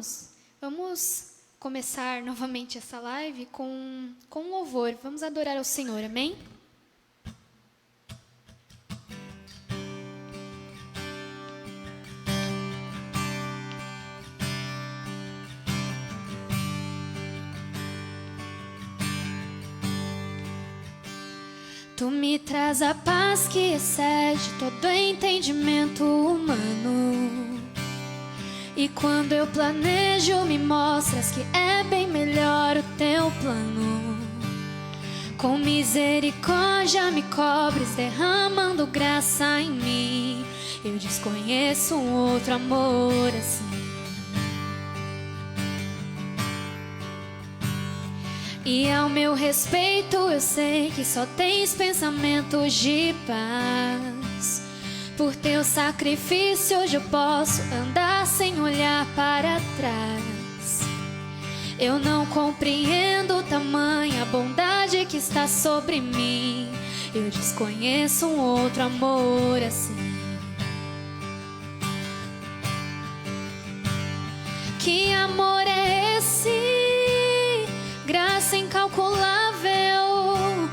irmãos, vamos começar novamente essa live com louvor. Vamos adorar ao Senhor, amém? Tu me traz a paz que excede todo entendimento humano. E quando eu planejo, me mostras que é bem melhor o teu plano. Com misericórdia me cobres, derramando graça em mim. Eu desconheço um outro amor assim. E ao meu respeito eu sei que só tens pensamentos de paz. Por teu sacrifício hoje eu posso andar sem olhar para trás. Eu não compreendo tamanha bondade que está sobre mim. Eu desconheço um outro amor assim. Que amor é esse? Graça incalculável,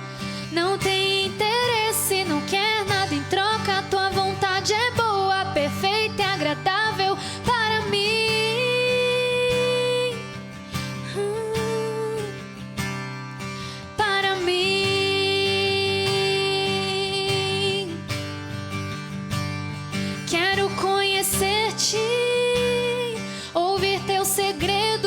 não tem interesse, não quer nada em troca. Tua vontade é boa, perfeita e agradável para mim. Para mim. Quero conhecer-te, ouvir teus segredos.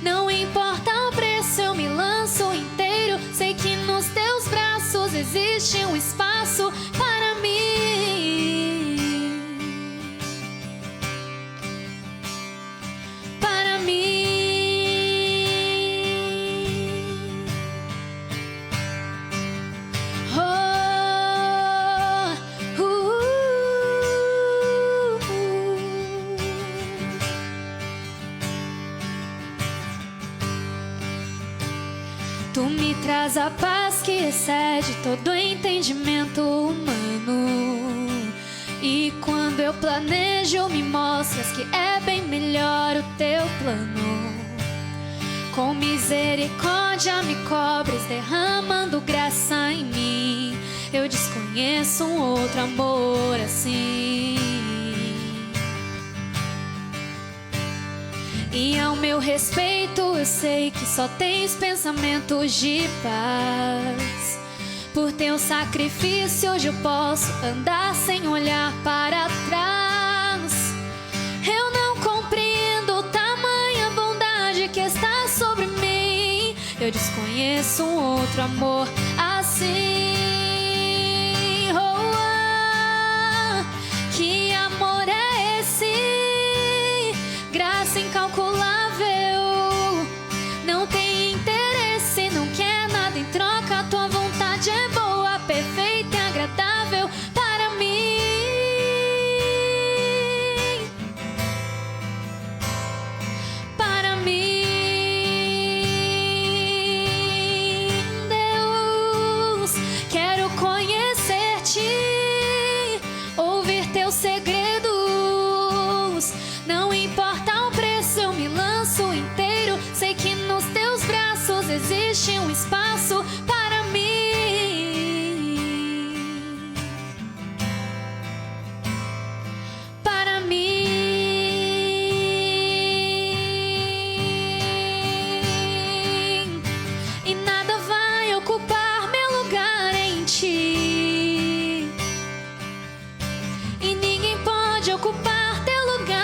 Não importa o preço, eu me lanço inteiro. Sei que nos teus braços existe um espaço para mim. Para mim. Tu me traz a paz que excede todo entendimento humano. E quando eu planejo, me mostras que é bem melhor o teu plano. Com misericórdia me cobres, derramando graça em mim. Eu desconheço um outro amor assim. E ao meu respeito eu sei que só tens pensamentos de paz. Por teu sacrifício hoje eu posso andar sem olhar para trás. Eu não compreendo tamanha bondade que está sobre mim. Eu desconheço um outro amor assim. Que amor é esse? Graça incalculável, não tem interesse, não quer nada em troca. Tua vontade é boa, perfeita e agradável para mim. Para mim, Deus, quero conhecer-te, ouvir teus segredos. Não importa o preço, eu me lanço inteiro. Sei que nos teus braços existe um espaço para mim. Para mim. E nada vai ocupar meu lugar em ti. E ninguém pode ocupar teu lugar.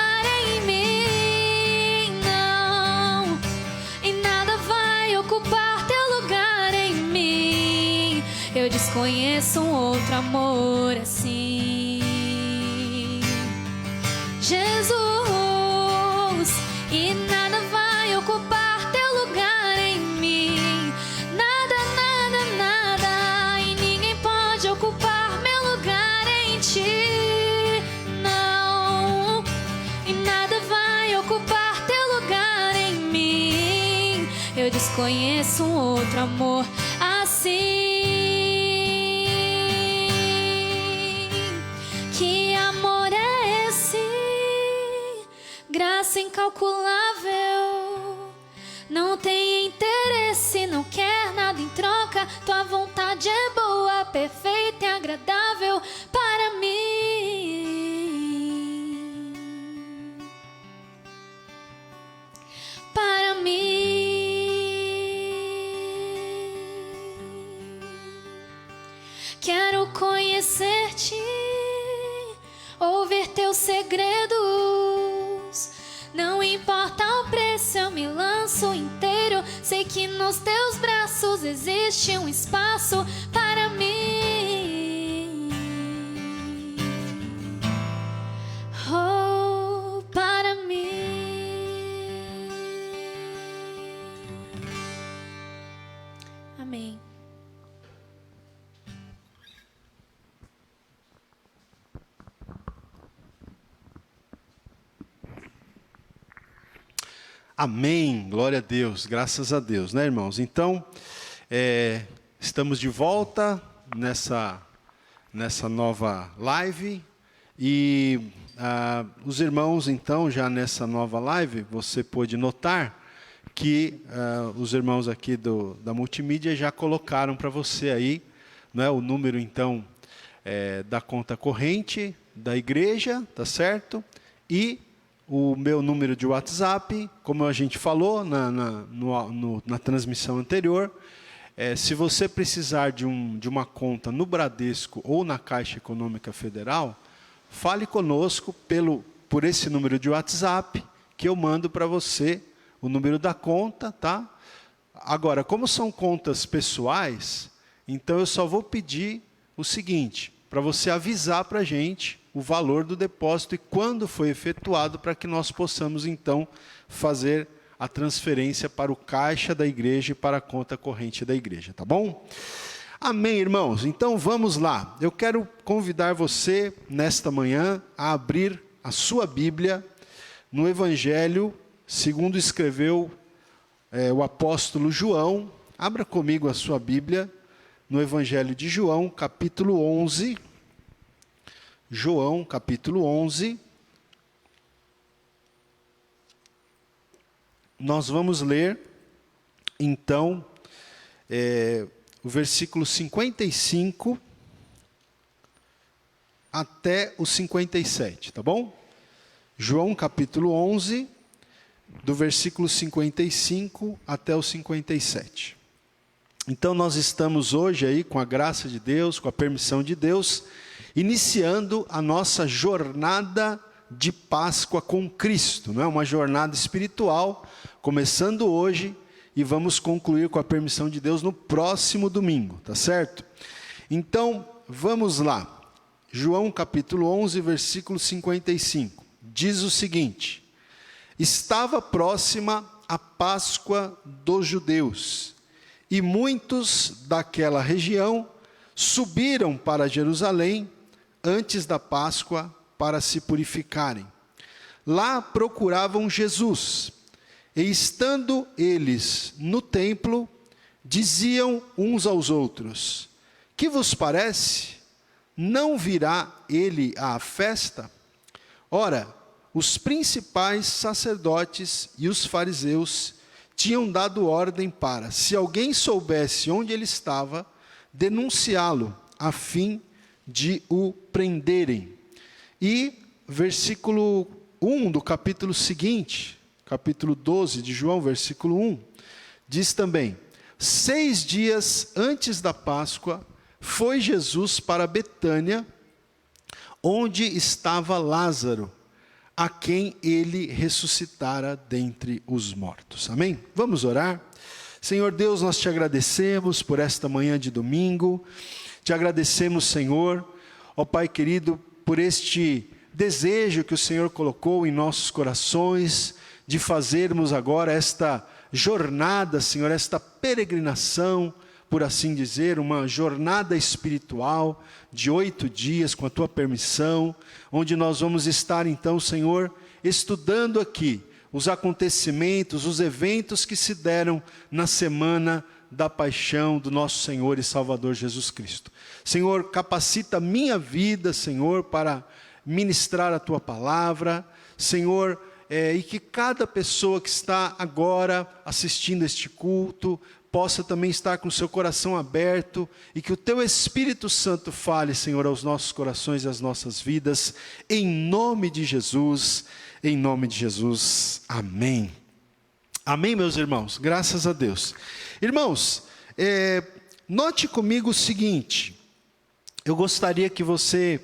Eu desconheço um outro amor assim. Jesus, e nada vai ocupar teu lugar em mim. Nada, nada, nada. E ninguém pode ocupar meu lugar em ti. Não. E nada vai ocupar teu lugar em mim. Eu desconheço um outro amor assim. Que amor é esse? Graça incalculável. Não tem interesse, não quer nada em troca. Tua vontade é boa, perfeita e agradável para mim. Para mim. Quero conhecer-te, ouvir teus segredos. Não importa o preço, eu me lanço inteiro. Sei que nos teus braços existe um espaço para mim. Oh, para mim. Amém. Amém, glória a Deus, graças a Deus, né, irmãos? Então, estamos de volta nessa nova live e os irmãos, então, já nessa nova live, você pôde notar que os irmãos aqui da multimídia já colocaram para você aí, né, o número, então, da conta corrente da igreja, tá certo? E o meu número de WhatsApp, como a gente falou na transmissão anterior, se você precisar de uma conta no Bradesco ou na Caixa Econômica Federal, fale conosco por esse número de WhatsApp, que eu mando para você o número da conta, tá? Agora, como são contas pessoais, então eu só vou pedir o seguinte, para você avisar para a gente o valor do depósito e quando foi efetuado, para que nós possamos, então, fazer a transferência para o caixa da igreja e para a conta corrente da igreja, tá bom? Amém, irmãos? Então, vamos lá. Eu quero convidar você, nesta manhã, a abrir a sua Bíblia no Evangelho, segundo escreveu o apóstolo João. Abra comigo a sua Bíblia no Evangelho de João, capítulo 11. João, capítulo 11, nós vamos ler, então, o versículo 55 até o 57, tá bom? João, capítulo 11, do versículo 55 até o 57. Então, nós estamos hoje aí, com a graça de Deus, com a permissão de Deus, iniciando a nossa jornada de Páscoa com Cristo, não é? Uma jornada espiritual, começando hoje e vamos concluir com a permissão de Deus no próximo domingo, tá certo? Então, vamos lá. João capítulo 11, versículo 55, diz o seguinte: estava próxima a Páscoa dos judeus, e muitos daquela região subiram para Jerusalém antes da Páscoa para se purificarem. Lá procuravam Jesus, e estando eles no templo, diziam uns aos outros: que vos parece? Não virá ele à festa? Ora, os principais sacerdotes e os fariseus tinham dado ordem para, se alguém soubesse onde ele estava, denunciá-lo, a fim de o prenderem. E versículo 1 do capítulo seguinte, capítulo 12 de João, versículo 1, diz também: 6 dias antes da Páscoa, foi Jesus para Betânia, onde estava Lázaro, a quem ele ressuscitara dentre os mortos. Amém? Vamos orar? Senhor Deus, nós te agradecemos por esta manhã de domingo, te agradecemos, Senhor, ó Pai querido, por este desejo que o Senhor colocou em nossos corações, de fazermos agora esta jornada, Senhor, esta peregrinação, por assim dizer, uma jornada espiritual de 8 dias, com a Tua permissão, onde nós vamos estar então, Senhor, estudando aqui os acontecimentos, os eventos que se deram na semana da paixão do nosso Senhor e Salvador Jesus Cristo. Senhor, capacita a minha vida, Senhor, para ministrar a Tua palavra. Senhor, e que cada pessoa que está agora assistindo este culto possa também estar com o seu coração aberto e que o Teu Espírito Santo fale, Senhor, aos nossos corações e às nossas vidas, em nome de Jesus, amém. Amém, meus irmãos, graças a Deus. Irmãos, note comigo o seguinte, eu gostaria que você,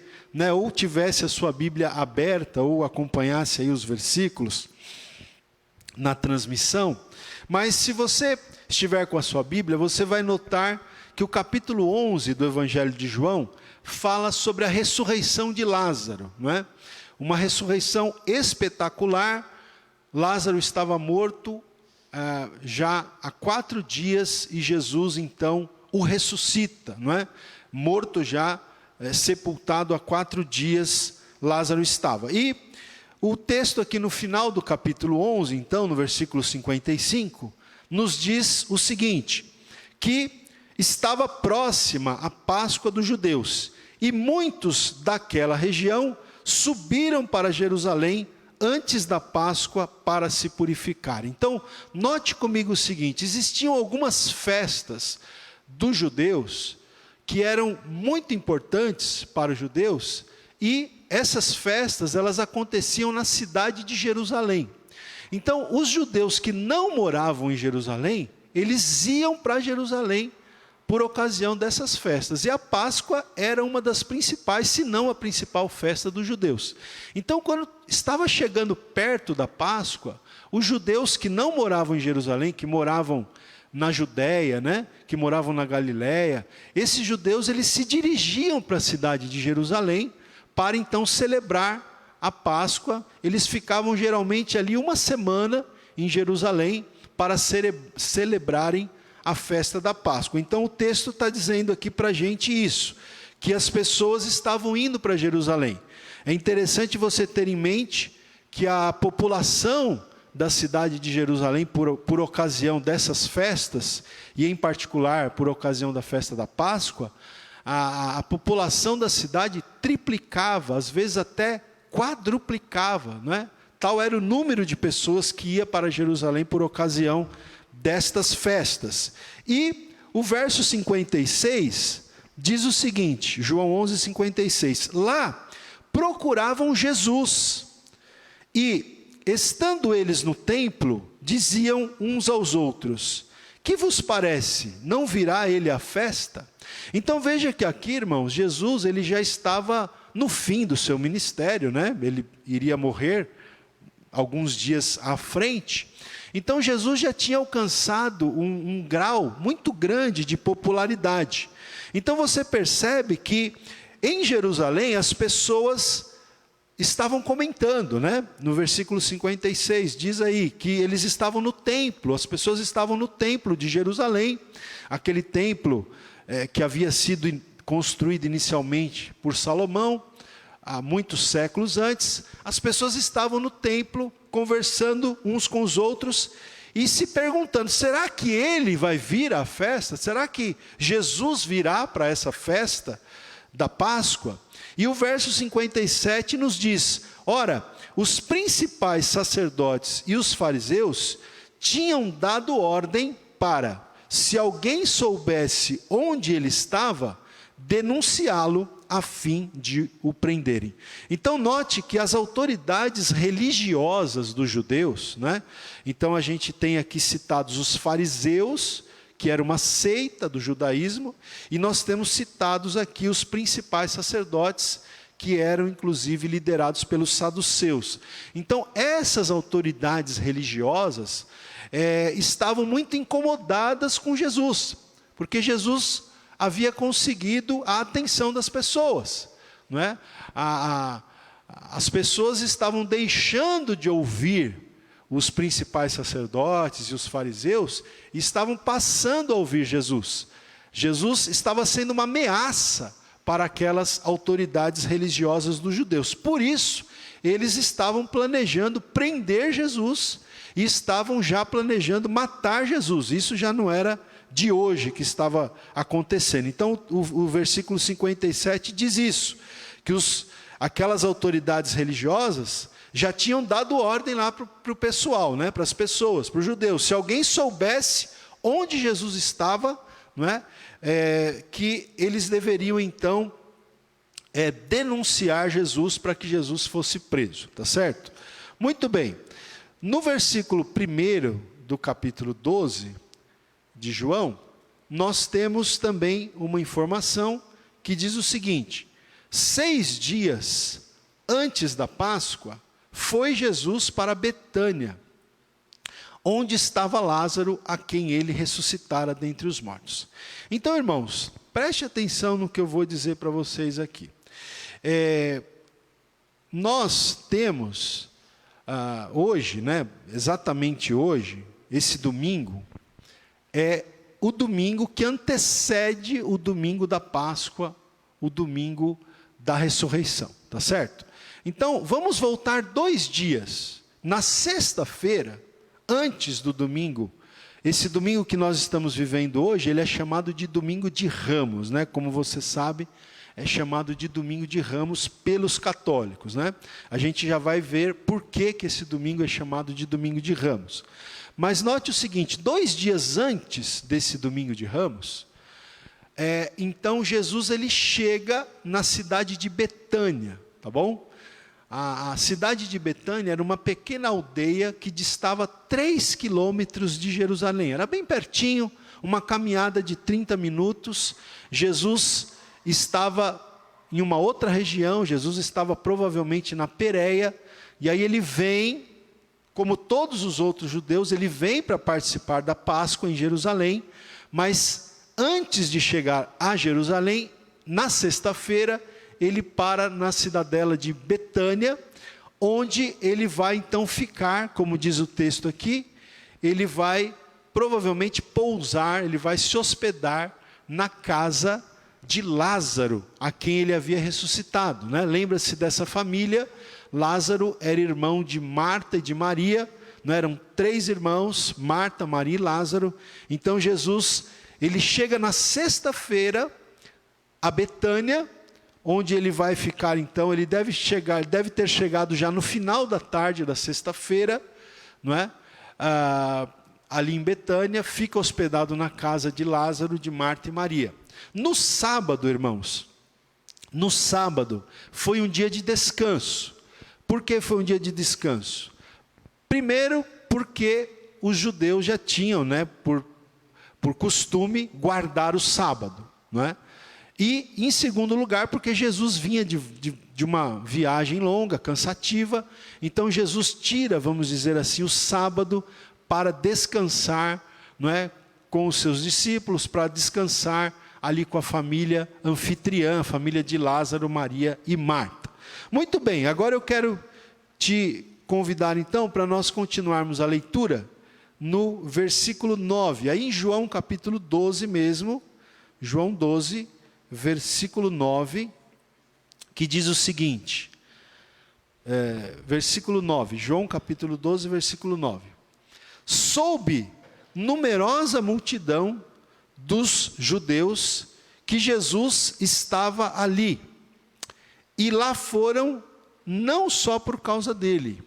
ou tivesse a sua Bíblia aberta, ou acompanhasse aí os versículos na transmissão, mas se você estiver com a sua Bíblia, você vai notar que o capítulo 11 do Evangelho de João fala sobre a ressurreição de Lázaro, não é? Uma ressurreição espetacular. Lázaro estava morto já há 4 dias e Jesus então o ressuscita, não é? Morto já, sepultado há 4 dias, Lázaro estava. E o texto aqui no final do capítulo 11, então, no versículo 55, nos diz o seguinte, que estava próxima a Páscoa dos judeus, e muitos daquela região subiram para Jerusalém antes da Páscoa para se purificar. Então, note comigo o seguinte, existiam algumas festas dos judeus que eram muito importantes para os judeus, e essas festas, elas aconteciam na cidade de Jerusalém. Então, os judeus que não moravam em Jerusalém, eles iam para Jerusalém por ocasião dessas festas. E a Páscoa era uma das principais, se não a principal festa dos judeus. Então, quando estava chegando perto da Páscoa, os judeus que não moravam em Jerusalém, que moravam na Judéia, que moravam na Galiléia, esses judeus eles se dirigiam para a cidade de Jerusalém para então celebrar a Páscoa. Eles ficavam geralmente ali 1 semana em Jerusalém para celebrarem a festa da Páscoa. Então o texto está dizendo aqui para a gente isso, que as pessoas estavam indo para Jerusalém. É interessante você ter em mente que a população da cidade de Jerusalém, por ocasião dessas festas, e em particular por ocasião da festa da Páscoa, a população da cidade triplicava, às vezes até quadruplicava, não é? Tal era o número de pessoas que ia para Jerusalém por ocasião destas festas. E o verso 56 diz o seguinte, João 11, 56, lá procuravam Jesus, e estando eles no templo, diziam uns aos outros, que vos parece, não virá ele à festa? Então veja que aqui, irmãos, Jesus ele já estava no fim do seu ministério, ele iria morrer alguns dias à frente. Então Jesus já tinha alcançado um grau muito grande de popularidade. Então você percebe que em Jerusalém as pessoas estavam comentando, no versículo 56, diz aí que eles estavam no templo, as pessoas estavam no templo de Jerusalém, aquele templo que havia sido construído inicialmente por Salomão, há muitos séculos antes. As pessoas estavam no templo, conversando uns com os outros, e se perguntando, será que ele vai vir à festa? Será que Jesus virá para essa festa da Páscoa? E o verso 57 nos diz, ora, os principais sacerdotes e os fariseus tinham dado ordem para, se alguém soubesse onde ele estava, denunciá-lo a fim de o prenderem. Então note que as autoridades religiosas dos judeus, então a gente tem aqui citados os fariseus, que era uma seita do judaísmo, e nós temos citados aqui os principais sacerdotes, que eram inclusive liderados pelos saduceus. Então essas autoridades religiosas estavam muito incomodadas com Jesus, porque Jesus havia conseguido a atenção das pessoas, as pessoas estavam deixando de ouvir os principais sacerdotes e os fariseus, e estavam passando a ouvir Jesus. Jesus estava sendo uma ameaça para aquelas autoridades religiosas dos judeus. Por isso, eles estavam planejando prender Jesus, e estavam já planejando matar Jesus. Isso já não era de hoje que estava acontecendo. Então o versículo 57 diz isso, que aquelas autoridades religiosas já tinham dado ordem lá para o pessoal, né? Para as pessoas, para os judeus. Se alguém soubesse onde Jesus estava, não é? Que eles deveriam então denunciar Jesus para que Jesus fosse preso, tá certo? Muito bem. No versículo 1 do capítulo 12 de João, nós temos também uma informação que diz o seguinte: 6 dias antes da Páscoa, foi Jesus para Betânia, onde estava Lázaro, a quem ele ressuscitara dentre os mortos. Então, irmãos, preste atenção no que eu vou dizer para vocês aqui. Nós temos hoje, né, exatamente hoje, esse domingo, é o domingo que antecede o domingo da Páscoa, o domingo da ressurreição, tá certo? Então, vamos voltar 2 dias. Na sexta-feira, antes do domingo, esse domingo que nós estamos vivendo hoje, ele é chamado de domingo de Ramos, né? Como você sabe, é chamado de domingo de Ramos pelos católicos, né? A gente já vai ver por que esse domingo é chamado de domingo de Ramos. Mas note o seguinte: 2 dias antes desse domingo de Ramos, então Jesus ele chega na cidade de Betânia, tá bom? A cidade de Betânia era uma pequena aldeia que distava 3 quilômetros de Jerusalém. Era bem pertinho, uma caminhada de 30 minutos. Jesus estava em uma outra região, Jesus estava provavelmente na Pérea, e aí ele vem, como todos os outros judeus, ele vem para participar da Páscoa em Jerusalém, mas antes de chegar a Jerusalém, na sexta-feira, ele para na cidadela de Betânia, onde ele vai então ficar, como diz o texto aqui, ele vai provavelmente pousar, ele vai se hospedar na casa de Lázaro, a quem ele havia ressuscitado, né? Lembra-se dessa família. Lázaro era irmão de Marta e de Maria, não eram 3 irmãos, Marta, Maria e Lázaro. Então Jesus, ele chega na sexta-feira a Betânia, onde ele vai ficar então, ele deve ter chegado já no final da tarde da sexta-feira, não é? Ali em Betânia, fica hospedado na casa de Lázaro, de Marta e Maria. No sábado, irmãos, no sábado foi um dia de descanso. Por que foi um dia de descanso? Primeiro, porque os judeus já tinham, né, por costume, guardar o sábado, não é? E, em segundo lugar, porque Jesus vinha de uma viagem longa, cansativa. Então, Jesus tira, vamos dizer assim, o sábado para descansar, não é, com os seus discípulos, para descansar ali com a família anfitriã, a família de Lázaro, Maria e Marta. Muito bem, agora eu quero te convidar então para nós continuarmos a leitura no versículo 9, aí em João capítulo 12 mesmo, João 12, versículo 9, que diz o seguinte, versículo 9, João capítulo 12, versículo 9. Soube numerosa multidão dos judeus que Jesus estava ali, e lá foram não só por causa dele,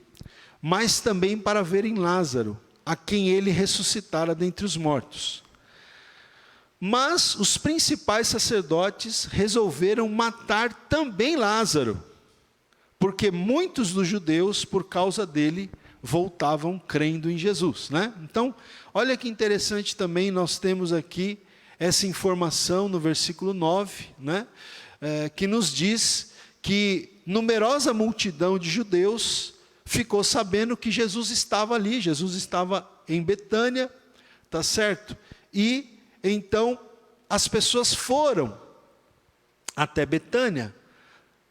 mas também para verem Lázaro, a quem ele ressuscitara dentre os mortos. Mas os principais sacerdotes resolveram matar também Lázaro, porque muitos dos judeus, por causa dele, voltavam crendo em Jesus, né? Então, olha que interessante também, nós temos aqui essa informação no versículo 9, né? Que nos diz que numerosa multidão de judeus ficou sabendo que Jesus estava ali, Jesus estava em Betânia, tá certo? E então as pessoas foram até Betânia,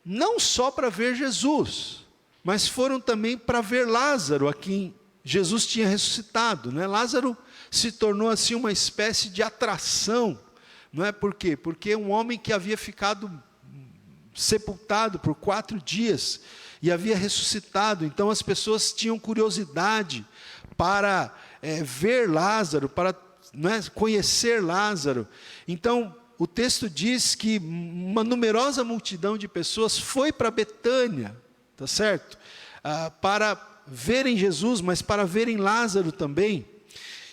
não só para ver Jesus, mas foram também para ver Lázaro, a quem Jesus tinha ressuscitado, né? Lázaro se tornou assim uma espécie de atração, não é? Por quê? Porque um homem que havia ficado sepultado por 4 dias e havia ressuscitado, então as pessoas tinham curiosidade para ver Lázaro, para, não é, conhecer Lázaro. Então o texto diz que uma numerosa multidão de pessoas foi para Betânia, tá certo? para verem Jesus, mas para verem Lázaro também.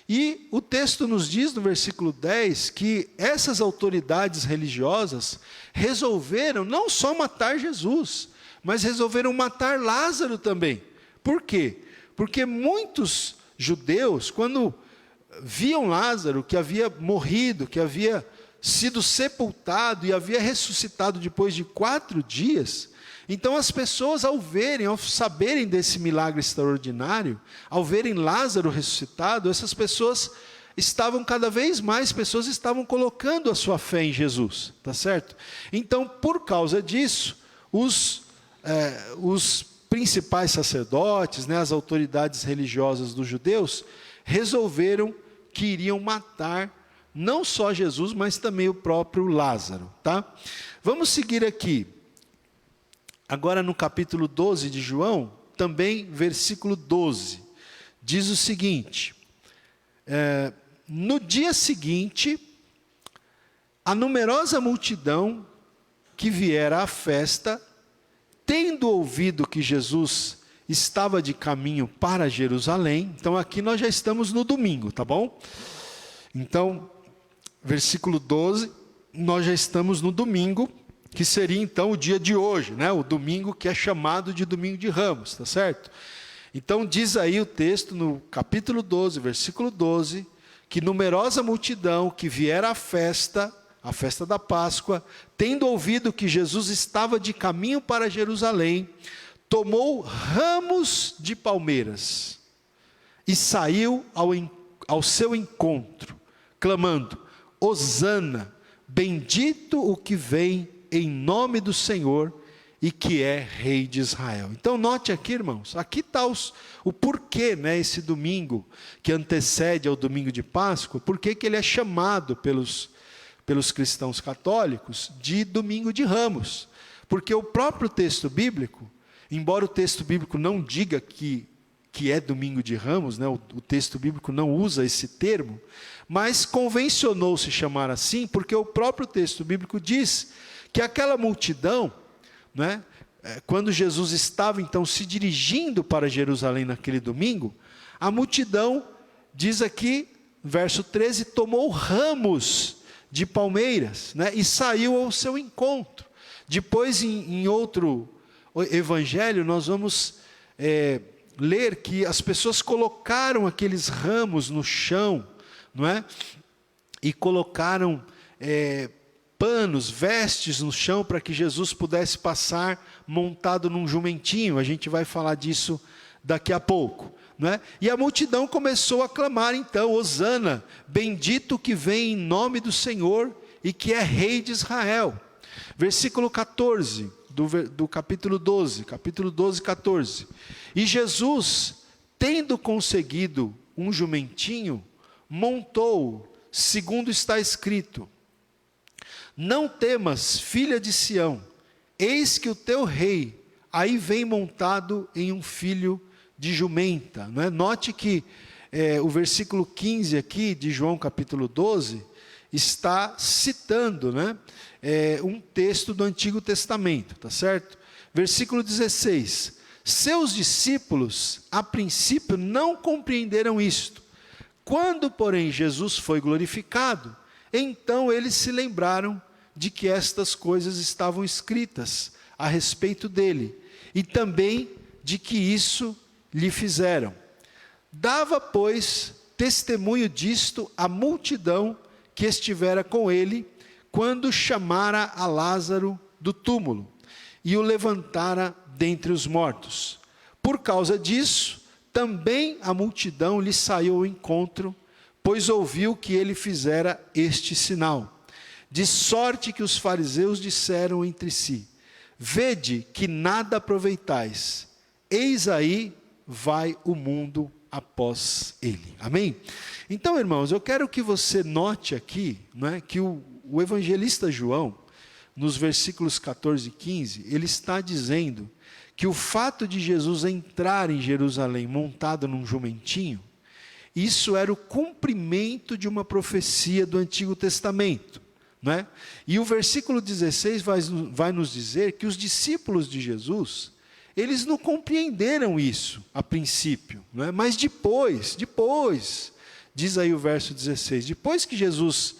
E o texto nos diz no versículo 10 que essas autoridades religiosas resolveram não só matar Jesus, mas resolveram matar Lázaro também. Por quê? Porque muitos judeus, quando viam Lázaro, que havia morrido, que havia sido sepultado e havia ressuscitado depois de 4 dias, então as pessoas ao verem, ao saberem desse milagre extraordinário, ao verem Lázaro ressuscitado, essas pessoas estavam cada vez mais, pessoas estavam colocando a sua fé em Jesus, tá certo? Então, por causa disso, os principais sacerdotes, né, as autoridades religiosas dos judeus, resolveram que iriam matar não só Jesus, mas também o próprio Lázaro, tá? Vamos seguir aqui. Agora no capítulo 12 de João, também versículo 12, diz o seguinte: no dia seguinte, a numerosa multidão que viera à festa, tendo ouvido que Jesus estava de caminho para Jerusalém, então aqui nós já estamos no domingo, tá bom? Então, versículo 12, nós já estamos no domingo, que seria então o dia de hoje, né? O domingo que é chamado de domingo de Ramos, tá certo? Então diz aí o texto no capítulo 12, versículo 12, que numerosa multidão que viera à festa, a festa da Páscoa, tendo ouvido que Jesus estava de caminho para Jerusalém, tomou ramos de palmeiras e saiu ao seu encontro, clamando: Hosana, bendito o que vem em nome do Senhor e que é Rei de Israel. Então note aqui, irmãos, aqui está o porquê, né, esse domingo que antecede ao domingo de Páscoa, porquê que ele é chamado pelos cristãos católicos de domingo de Ramos. Porque o próprio texto bíblico, embora o texto bíblico não diga que é domingo de Ramos, né, o texto bíblico não usa esse termo, mas convencionou-se chamar assim, porque o próprio texto bíblico diz que aquela multidão, né, quando Jesus estava então se dirigindo para Jerusalém naquele domingo, a multidão, diz aqui, verso 13, tomou ramos de palmeiras, né, e saiu ao seu encontro. Depois, em outro evangelho, nós vamos ler que as pessoas colocaram aqueles ramos no chão, não é? E colocaram panos, vestes no chão para que Jesus pudesse passar montado num jumentinho. A gente vai falar disso daqui a pouco, não é? E a multidão começou a clamar então: Hosana, bendito que vem em nome do Senhor e que é Rei de Israel. Versículo 14 do capítulo 12, 14. E Jesus, tendo conseguido um jumentinho, montou, segundo está escrito: Não temas, filha de Sião, eis que o teu rei aí vem montado em um filho de jumenta. Não é? Note que o versículo 15 aqui de João capítulo 12 está citando, né, um texto do Antigo Testamento, tá certo? Versículo 16: Seus discípulos a princípio não compreenderam isto. Quando, porém, Jesus foi glorificado, então eles se lembraram de que estas coisas estavam escritas a respeito dele, e também de que isso lhe fizeram. Dava, pois, testemunho disto a multidão que estivera com ele, quando chamara a Lázaro do túmulo, e o levantara dentre os mortos. Por causa disso, também a multidão lhe saiu ao encontro, pois ouviu que ele fizera este sinal. De sorte que os fariseus disseram entre si: Vede que nada aproveitais, eis aí vai o mundo após ele. Amém? Então, irmãos, eu quero que você note aqui, né, que o evangelista João, nos versículos 14 e 15, ele está dizendo que o fato de Jesus entrar em Jerusalém montado num jumentinho, isso era o cumprimento de uma profecia do Antigo Testamento, né? E o versículo 16 vai nos dizer que os discípulos de Jesus, eles não compreenderam isso a princípio, não é? Mas depois, diz aí o verso 16, depois que Jesus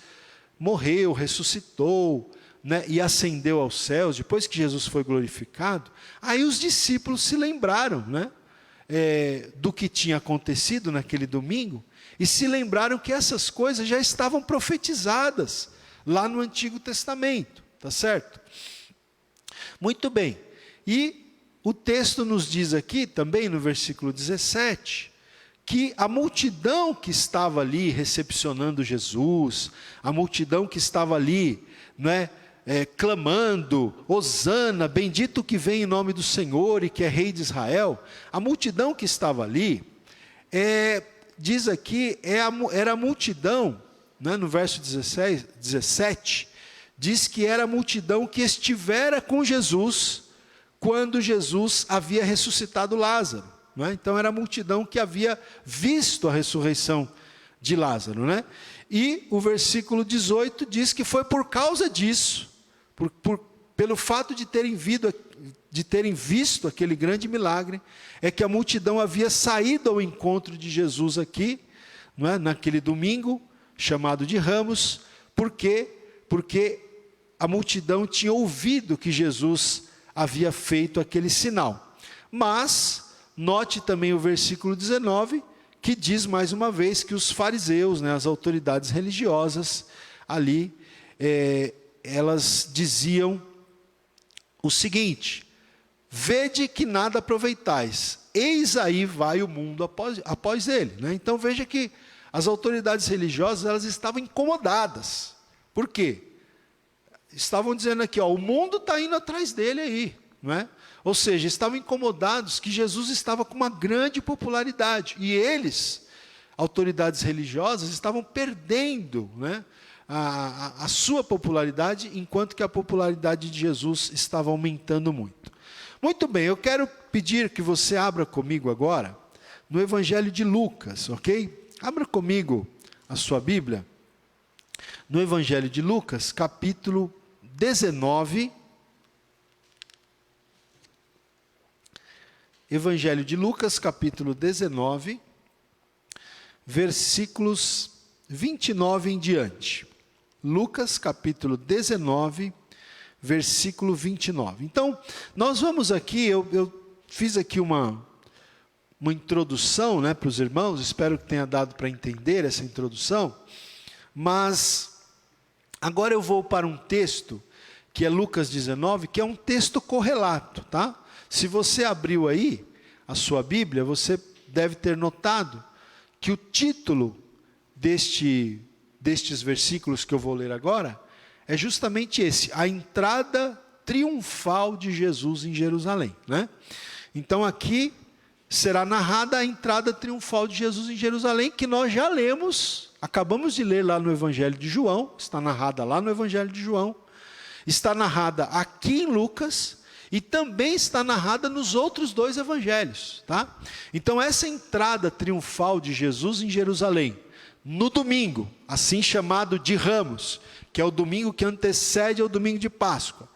morreu, ressuscitou, né, e ascendeu aos céus, depois que Jesus foi glorificado, aí os discípulos se lembraram, né, do que tinha acontecido naquele domingo, e se lembraram que essas coisas já estavam profetizadas lá no Antigo Testamento, tá certo? Muito bem, e o texto nos diz aqui também no versículo 17, que a multidão que estava ali recepcionando Jesus, a multidão que estava ali, não é, clamando, Hosana, bendito que vem em nome do Senhor e que é Rei de Israel, a multidão que estava ali, diz aqui, era a multidão, né, no verso 17, diz que era a multidão que estivera com Jesus, quando Jesus havia ressuscitado Lázaro, não é? Então era a multidão que havia visto a ressurreição de Lázaro, né? E o versículo 18 diz que foi por causa disso, pelo fato de terem visto aquele grande milagre, é que a multidão havia saído ao encontro de Jesus aqui, não é? Naquele domingo, chamado de Ramos, porque a multidão tinha ouvido que Jesus havia feito aquele sinal. Mas, note também o versículo 19, que diz mais uma vez que os fariseus, né, as autoridades religiosas ali, elas diziam o seguinte: vede que nada aproveitais, eis aí vai o mundo após ele, né? Então veja que as autoridades religiosas, elas estavam incomodadas. Por quê? Estavam dizendo aqui, o mundo está indo atrás dele aí, não é? Ou seja, estavam incomodados que Jesus estava com uma grande popularidade, e eles, autoridades religiosas, estavam perdendo, né, a sua popularidade, enquanto que a popularidade de Jesus estava aumentando muito. Muito bem, eu quero pedir que você abra comigo agora, no Evangelho de Lucas, ok? Abra comigo a sua Bíblia, no Evangelho de Lucas, capítulo 19, Evangelho de Lucas, capítulo 19, versículos 29 em diante. Lucas, capítulo 19, versículo 29. Então, nós vamos aqui, eu fiz aqui uma introdução, né, para os irmãos, espero que tenha dado para entender essa introdução, mas agora eu vou para um texto, que é Lucas 19, que é um texto correlato, tá? Se você abriu aí a sua Bíblia, você deve ter notado que o título destes versículos que eu vou ler agora, é justamente esse, a entrada triunfal de Jesus em Jerusalém, né? Então aqui será narrada a entrada triunfal de Jesus em Jerusalém, que nós já lemos, acabamos de ler lá no Evangelho de João, está narrada lá no Evangelho de João, está narrada aqui em Lucas, e também está narrada nos outros dois evangelhos, tá? Então essa entrada triunfal de Jesus em Jerusalém, no domingo, assim chamado de Ramos, que é o domingo que antecede ao domingo de Páscoa,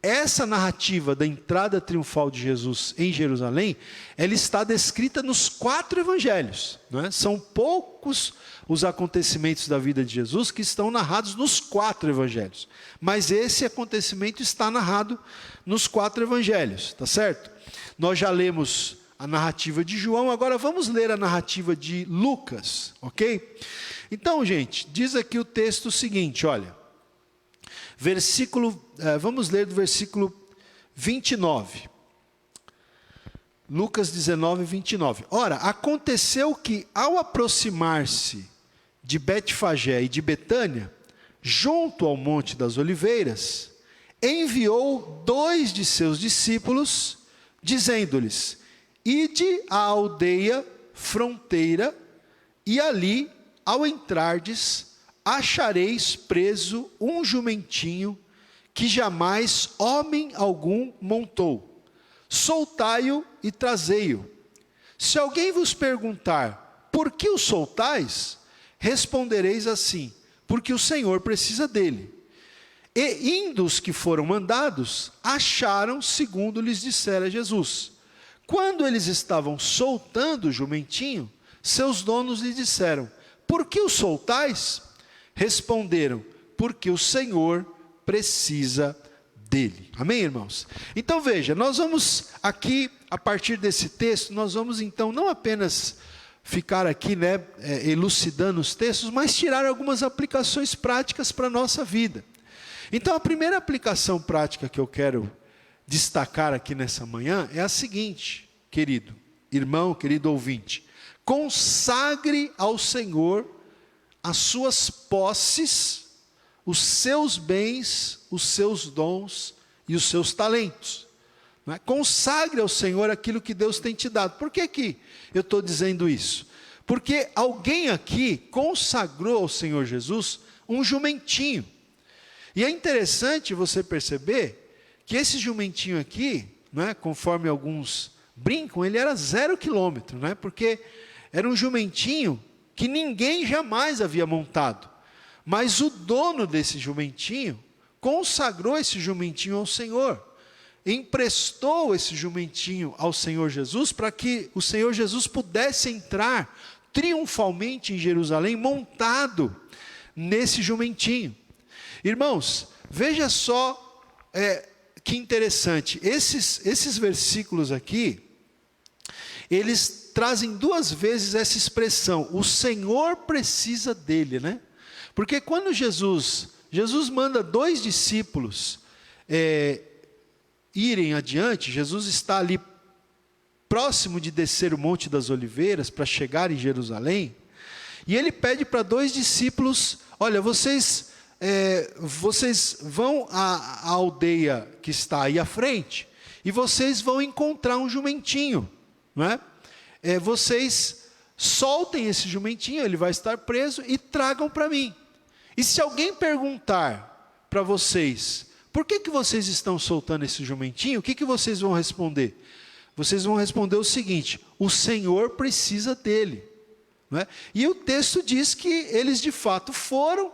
essa narrativa da entrada triunfal de Jesus em Jerusalém, ela está descrita nos 4 evangelhos, não é? São poucos os acontecimentos da vida de Jesus que estão narrados nos 4 evangelhos, mas esse acontecimento está narrado nos 4 evangelhos, tá certo? Nós já lemos a narrativa de João, agora vamos ler a narrativa de Lucas, ok? Então, gente, diz aqui o texto o seguinte, olha, vamos ler do versículo 29, Lucas 19, 29. Ora, aconteceu que ao aproximar-se de Betfagé e de Betânia, junto ao Monte das Oliveiras, enviou 2 de seus discípulos, dizendo-lhes, ide à aldeia fronteira, e ali, ao entrardes, achareis preso um jumentinho, que jamais homem algum montou. Soltai-o e trazei-o. Se alguém vos perguntar, por que o soltais? Respondereis assim, porque o Senhor precisa dele. E indo os que foram mandados, acharam segundo lhes dissera Jesus. Quando eles estavam soltando o jumentinho, seus donos lhe disseram: por que o soltais? Responderam: porque o Senhor precisa dele. Amém, irmãos? Então veja, nós vamos aqui, a partir desse texto, nós vamos então não apenas ficar aqui, elucidando os textos, mas tirar algumas aplicações práticas para a nossa vida. Então a primeira aplicação prática que eu quero destacar aqui nessa manhã é a seguinte, querido irmão, querido ouvinte: consagre ao Senhor as suas posses, os seus bens, os seus dons e os seus talentos. Não é? Consagre ao Senhor aquilo que Deus tem te dado. Por que que eu estou dizendo isso? Porque alguém aqui consagrou ao Senhor Jesus um jumentinho. E é interessante você perceber que esse jumentinho aqui, conforme alguns brincam, ele era 0 quilômetro, porque era um jumentinho que ninguém jamais havia montado. Mas o dono desse jumentinho consagrou esse jumentinho ao Senhor, emprestou esse jumentinho ao Senhor Jesus, para que o Senhor Jesus pudesse entrar triunfalmente em Jerusalém, montado nesse jumentinho. Irmãos, veja só que interessante, esses versículos aqui, eles trazem 2 vezes essa expressão: o Senhor precisa dele, Porque quando Jesus manda 2 discípulos irem adiante, Jesus está ali próximo de descer o Monte das Oliveiras para chegar em Jerusalém, e ele pede para 2 discípulos: olha, vocês vão à aldeia que está aí à frente, e vocês vão encontrar um jumentinho, vocês soltem esse jumentinho, ele vai estar preso, e tragam para mim. E se alguém perguntar para vocês: por que vocês estão soltando esse jumentinho? O que vocês vão responder? Vocês vão responder o seguinte: o Senhor precisa dele. E o texto diz que eles de fato foram,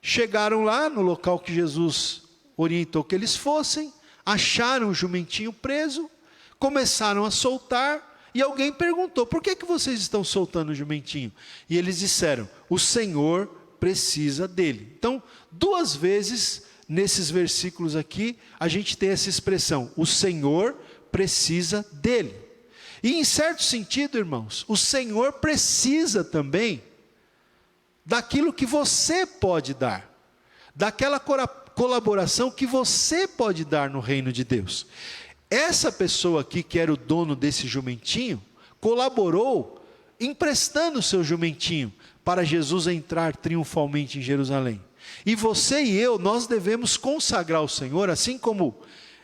chegaram lá no local que Jesus orientou que eles fossem, acharam o jumentinho preso, começaram a soltar, e alguém perguntou: por que vocês estão soltando o jumentinho? E eles disseram: o Senhor precisa dele. Então, 2 vezes nesses versículos aqui, a gente tem essa expressão: o Senhor precisa dele. E em certo sentido, irmãos, o Senhor precisa também daquilo que você pode dar, daquela colaboração que você pode dar no reino de Deus. Essa pessoa aqui, que era o dono desse jumentinho, colaborou emprestando o seu jumentinho para Jesus entrar triunfalmente em Jerusalém. E você e eu, nós devemos consagrar ao Senhor, assim como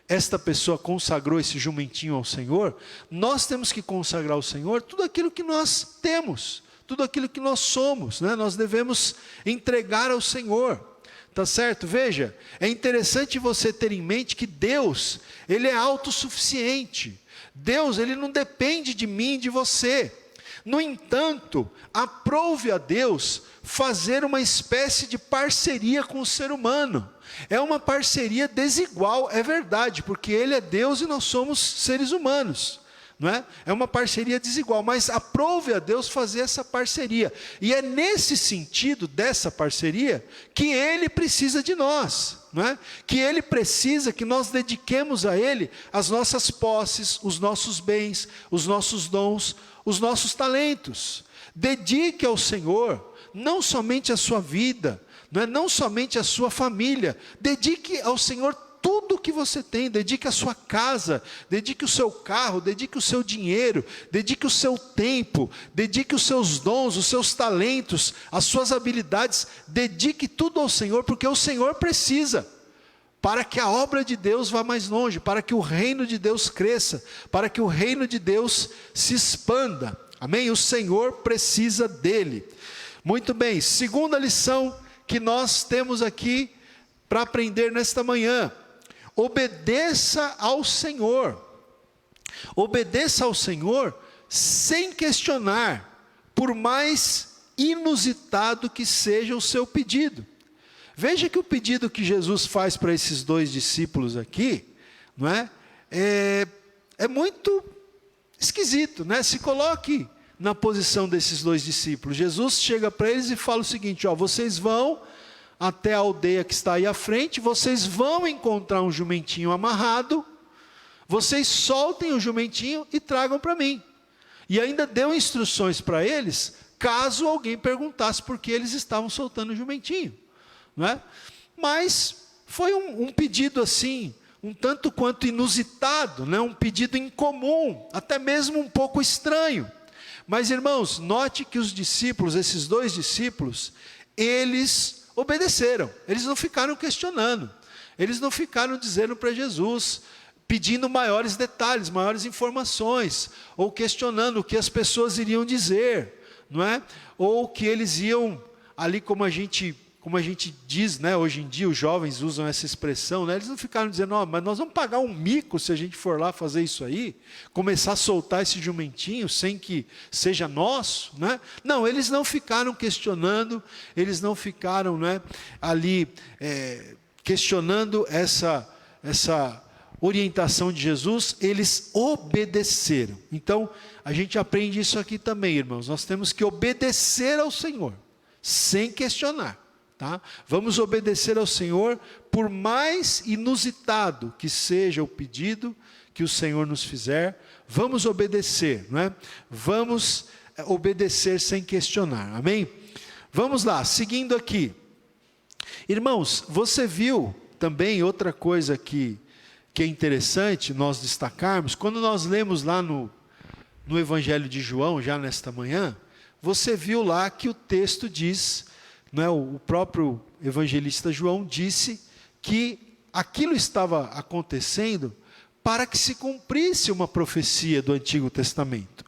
esta pessoa consagrou esse jumentinho ao Senhor, nós temos que consagrar ao Senhor tudo aquilo que nós temos, tudo aquilo que nós somos, nós devemos entregar ao Senhor, tá certo? Veja, é interessante você ter em mente que Deus, Ele é autossuficiente. Deus, Ele não depende de mim, de você. No entanto, aprove a Deus fazer uma espécie de parceria com o ser humano. É uma parceria desigual, é verdade, porque Ele é Deus e nós somos seres humanos, É uma parceria desigual, mas aprove a Deus fazer essa parceria. E é nesse sentido dessa parceria que Ele precisa de nós, Que Ele precisa que nós dediquemos a Ele as nossas posses, os nossos bens, os nossos dons, os nossos talentos. Dedique ao Senhor não somente a sua vida, não somente a sua família, dedique ao Senhor tudo o que você tem, dedique a sua casa, dedique o seu carro, dedique o seu dinheiro, dedique o seu tempo, dedique os seus dons, os seus talentos, as suas habilidades, dedique tudo ao Senhor, porque o Senhor precisa, para que a obra de Deus vá mais longe, para que o reino de Deus cresça, para que o reino de Deus se expanda, amém? O Senhor precisa dele. Muito bem, segunda lição que nós temos aqui para aprender nesta manhã: obedeça ao Senhor. Obedeça ao Senhor sem questionar, por mais inusitado que seja o seu pedido. Veja que o pedido que Jesus faz para esses 2 discípulos aqui, é muito esquisito, né? Se coloque na posição desses dois discípulos. Jesus chega para eles e fala o seguinte: ó, vocês vão até a aldeia que está aí à frente, vocês vão encontrar um jumentinho amarrado, vocês soltem o jumentinho e tragam para mim. E ainda deu instruções para eles, caso alguém perguntasse por que eles estavam soltando o jumentinho, não é? Mas foi um pedido assim, um tanto quanto inusitado, né? Um pedido incomum, até mesmo um pouco estranho. Mas, irmãos, note que os discípulos, esses dois discípulos, eles obedeceram, eles não ficaram questionando, eles não ficaram dizendo para Jesus, pedindo maiores detalhes, maiores informações, ou questionando o que as pessoas iriam dizer, não é? Ou que eles iam, ali como a gente diz, né? Hoje em dia os jovens usam essa expressão, né? Eles não ficaram dizendo, ó, mas nós vamos pagar um mico se a gente for lá fazer isso aí, começar a soltar esse jumentinho sem que seja nosso, né? Não, eles não ficaram questionando, eles não ficaram, né, ali questionando essa orientação de Jesus, eles obedeceram. Então, a gente aprende isso aqui também, irmãos, nós temos que obedecer ao Senhor, sem questionar. Tá? Vamos obedecer ao Senhor, por mais inusitado que seja o pedido que o Senhor nos fizer, vamos obedecer, não é? Vamos obedecer sem questionar, amém? Vamos lá, seguindo aqui. Irmãos, você viu também outra coisa que é interessante nós destacarmos, quando nós lemos lá no Evangelho de João, já nesta manhã, você viu lá que o texto diz, não é, o próprio evangelista João disse que aquilo estava acontecendo para que se cumprisse uma profecia do Antigo Testamento.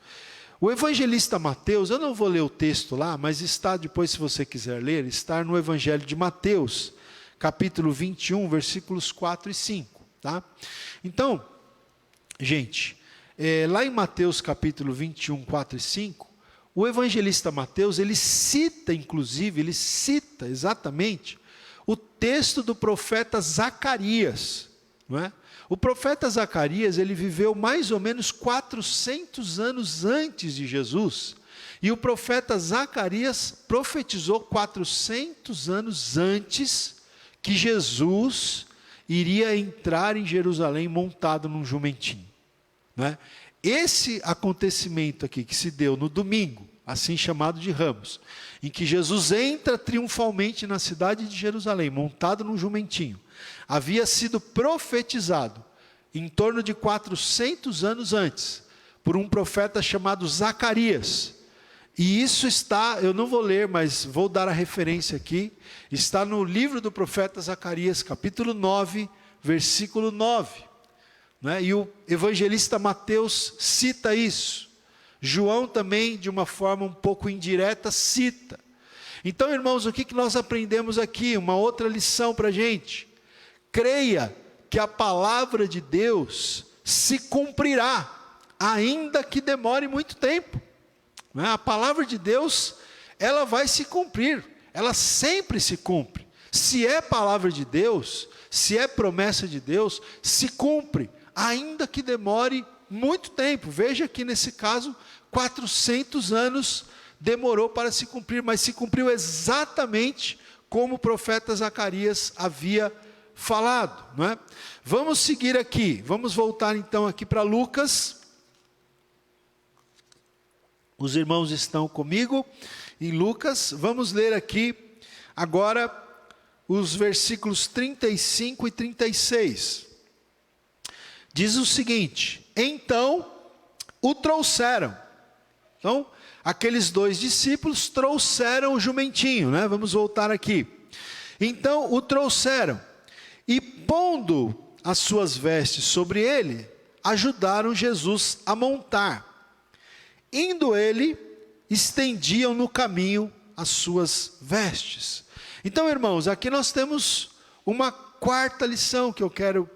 O evangelista Mateus, eu não vou ler o texto lá, mas está depois, se você quiser ler, está no Evangelho de Mateus, capítulo 21, versículos 4 e 5. Tá? Então, gente, lá em Mateus capítulo 21, 4 e 5, o evangelista Mateus, ele cita exatamente o texto do profeta Zacarias, não é? O profeta Zacarias, ele viveu mais ou menos 400 anos antes de Jesus, e o profeta Zacarias profetizou 400 anos antes que Jesus iria entrar em Jerusalém montado num jumentinho, não é? Esse acontecimento aqui que se deu no domingo, assim chamado de Ramos, em que Jesus entra triunfalmente na cidade de Jerusalém, montado num jumentinho, havia sido profetizado em torno de 400 anos antes, por um profeta chamado Zacarias. E isso está, eu não vou ler, mas vou dar a referência aqui, está no livro do profeta Zacarias, capítulo 9, versículo 9. Né? E o evangelista Mateus cita isso. João também, de uma forma um pouco indireta, cita. Então, irmãos, o que nós aprendemos aqui? Uma outra lição para a gente. Creia que a palavra de Deus se cumprirá, ainda que demore muito tempo. Né? A palavra de Deus, ela vai se cumprir, ela sempre se cumpre. Se é palavra de Deus, se é promessa de Deus, se cumpre, ainda que demore muito tempo. Veja aqui nesse caso, 400 anos demorou para se cumprir, mas se cumpriu exatamente como o profeta Zacarias havia falado, não é? Vamos seguir aqui, vamos voltar então aqui para Lucas. Os irmãos estão comigo em Lucas, vamos ler aqui agora os versículos 35 e 36. Diz o seguinte: então o trouxeram. Então, aqueles dois discípulos trouxeram o jumentinho, né? Vamos voltar aqui. Então o trouxeram, e pondo as suas vestes sobre ele, ajudaram Jesus a montar. Indo ele, estendiam no caminho as suas vestes. Então, irmãos, aqui nós temos uma quarta lição que eu quero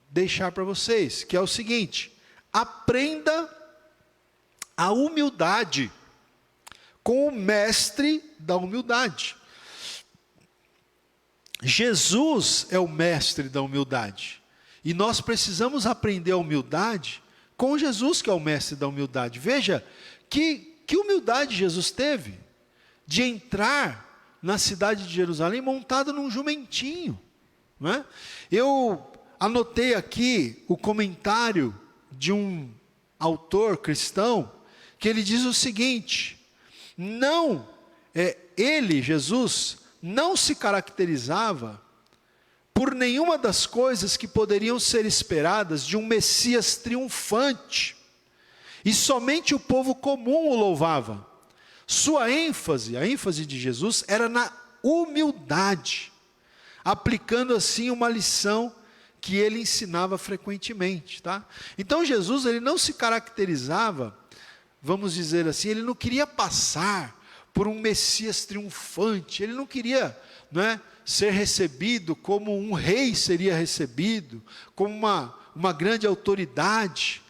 deixar para vocês, que é o seguinte: aprenda a humildade com o mestre da humildade. Jesus é o mestre da humildade, e nós precisamos aprender a humildade com Jesus, que é o mestre da humildade. Veja que humildade Jesus teve de entrar na cidade de Jerusalém montado num jumentinho, não é? Eu anotei aqui o comentário de um autor cristão, que ele diz o seguinte: Jesus, não se caracterizava por nenhuma das coisas que poderiam ser esperadas de um Messias triunfante, e somente o povo comum o louvava. Sua ênfase, a ênfase de Jesus, era na humildade, aplicando assim uma lição que ele ensinava frequentemente, tá? Então Jesus, ele não se caracterizava, vamos dizer assim, ele não queria passar por um Messias triunfante, ele não queria, ser recebido como um rei seria recebido, como uma grande autoridade,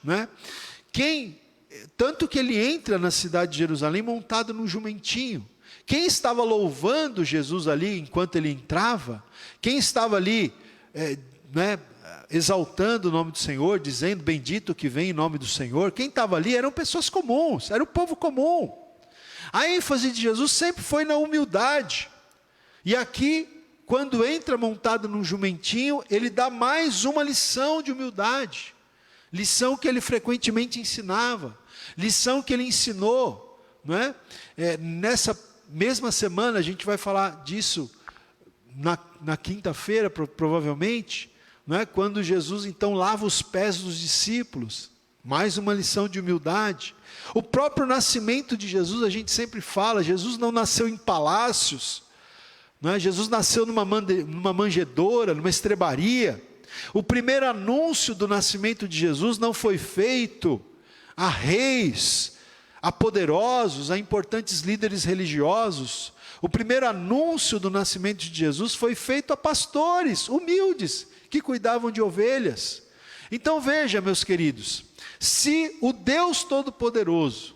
tanto que ele entra na cidade de Jerusalém montado num jumentinho. Quem estava louvando Jesus ali enquanto ele entrava, quem estava ali, exaltando o nome do Senhor, dizendo bendito que vem em nome do Senhor, quem estava ali eram pessoas comuns, era o povo comum. A ênfase de Jesus sempre foi na humildade, e aqui, quando entra montado num jumentinho, ele dá mais uma lição de humildade, lição que ele frequentemente ensinava, lição que ele ensinou, nessa mesma semana, a gente vai falar disso na quinta-feira, provavelmente, quando Jesus então lava os pés dos discípulos, mais uma lição de humildade. O próprio nascimento de Jesus, a gente sempre fala, Jesus não nasceu em palácios, Jesus nasceu numa manjedoura, numa estrebaria. O primeiro anúncio do nascimento de Jesus não foi feito a reis, a poderosos, a importantes líderes religiosos. O primeiro anúncio do nascimento de Jesus foi feito a pastores humildes, que cuidavam de ovelhas. Então veja, meus queridos, se o Deus Todo-Poderoso,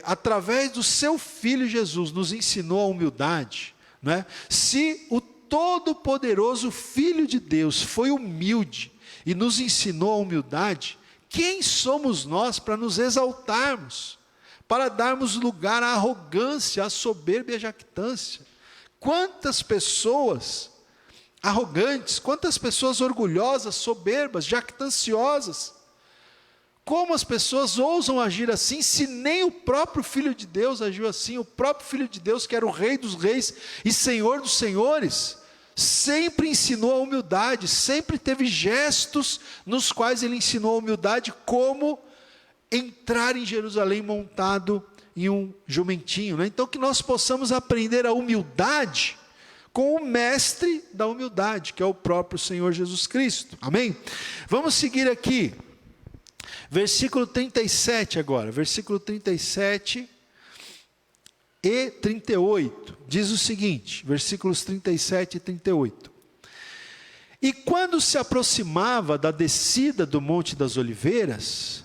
através do seu Filho Jesus, nos ensinou a humildade, se o Todo-Poderoso Filho de Deus foi humilde e nos ensinou a humildade, quem somos nós para nos exaltarmos, para darmos lugar à arrogância, à soberba e à jactância? Quantas pessoas arrogantes, quantas pessoas orgulhosas, soberbas, jactanciosas, como as pessoas ousam agir assim, se nem o próprio Filho de Deus agiu assim? O próprio Filho de Deus, que era o Rei dos Reis e Senhor dos Senhores, sempre ensinou a humildade, sempre teve gestos nos quais ele ensinou a humildade, como entrar em Jerusalém montado em um jumentinho. Então que nós possamos aprender a humildade com o mestre da humildade, que é o próprio Senhor Jesus Cristo. Amém? Vamos seguir aqui. Versículo 37 agora, versículo 37 e 38, diz o seguinte, versículos 37 e 38. E quando se aproximava da descida do Monte das Oliveiras,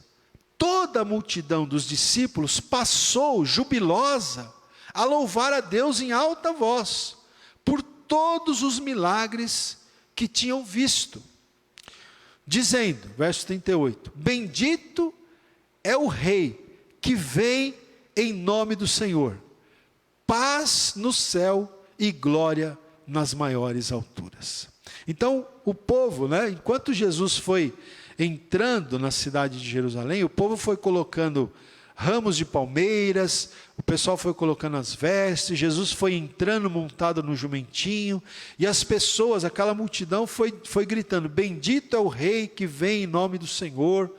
toda a multidão dos discípulos passou jubilosa a louvar a Deus em alta voz, por todos os milagres que tinham visto, dizendo, verso 38, bendito é o Rei que vem em nome do Senhor, paz no céu e glória nas maiores alturas. Então o povo, enquanto Jesus foi entrando na cidade de Jerusalém, o povo foi colocando ramos de palmeiras, o pessoal foi colocando as vestes, Jesus foi entrando montado no jumentinho, e as pessoas, aquela multidão foi gritando, bendito é o Rei que vem em nome do Senhor,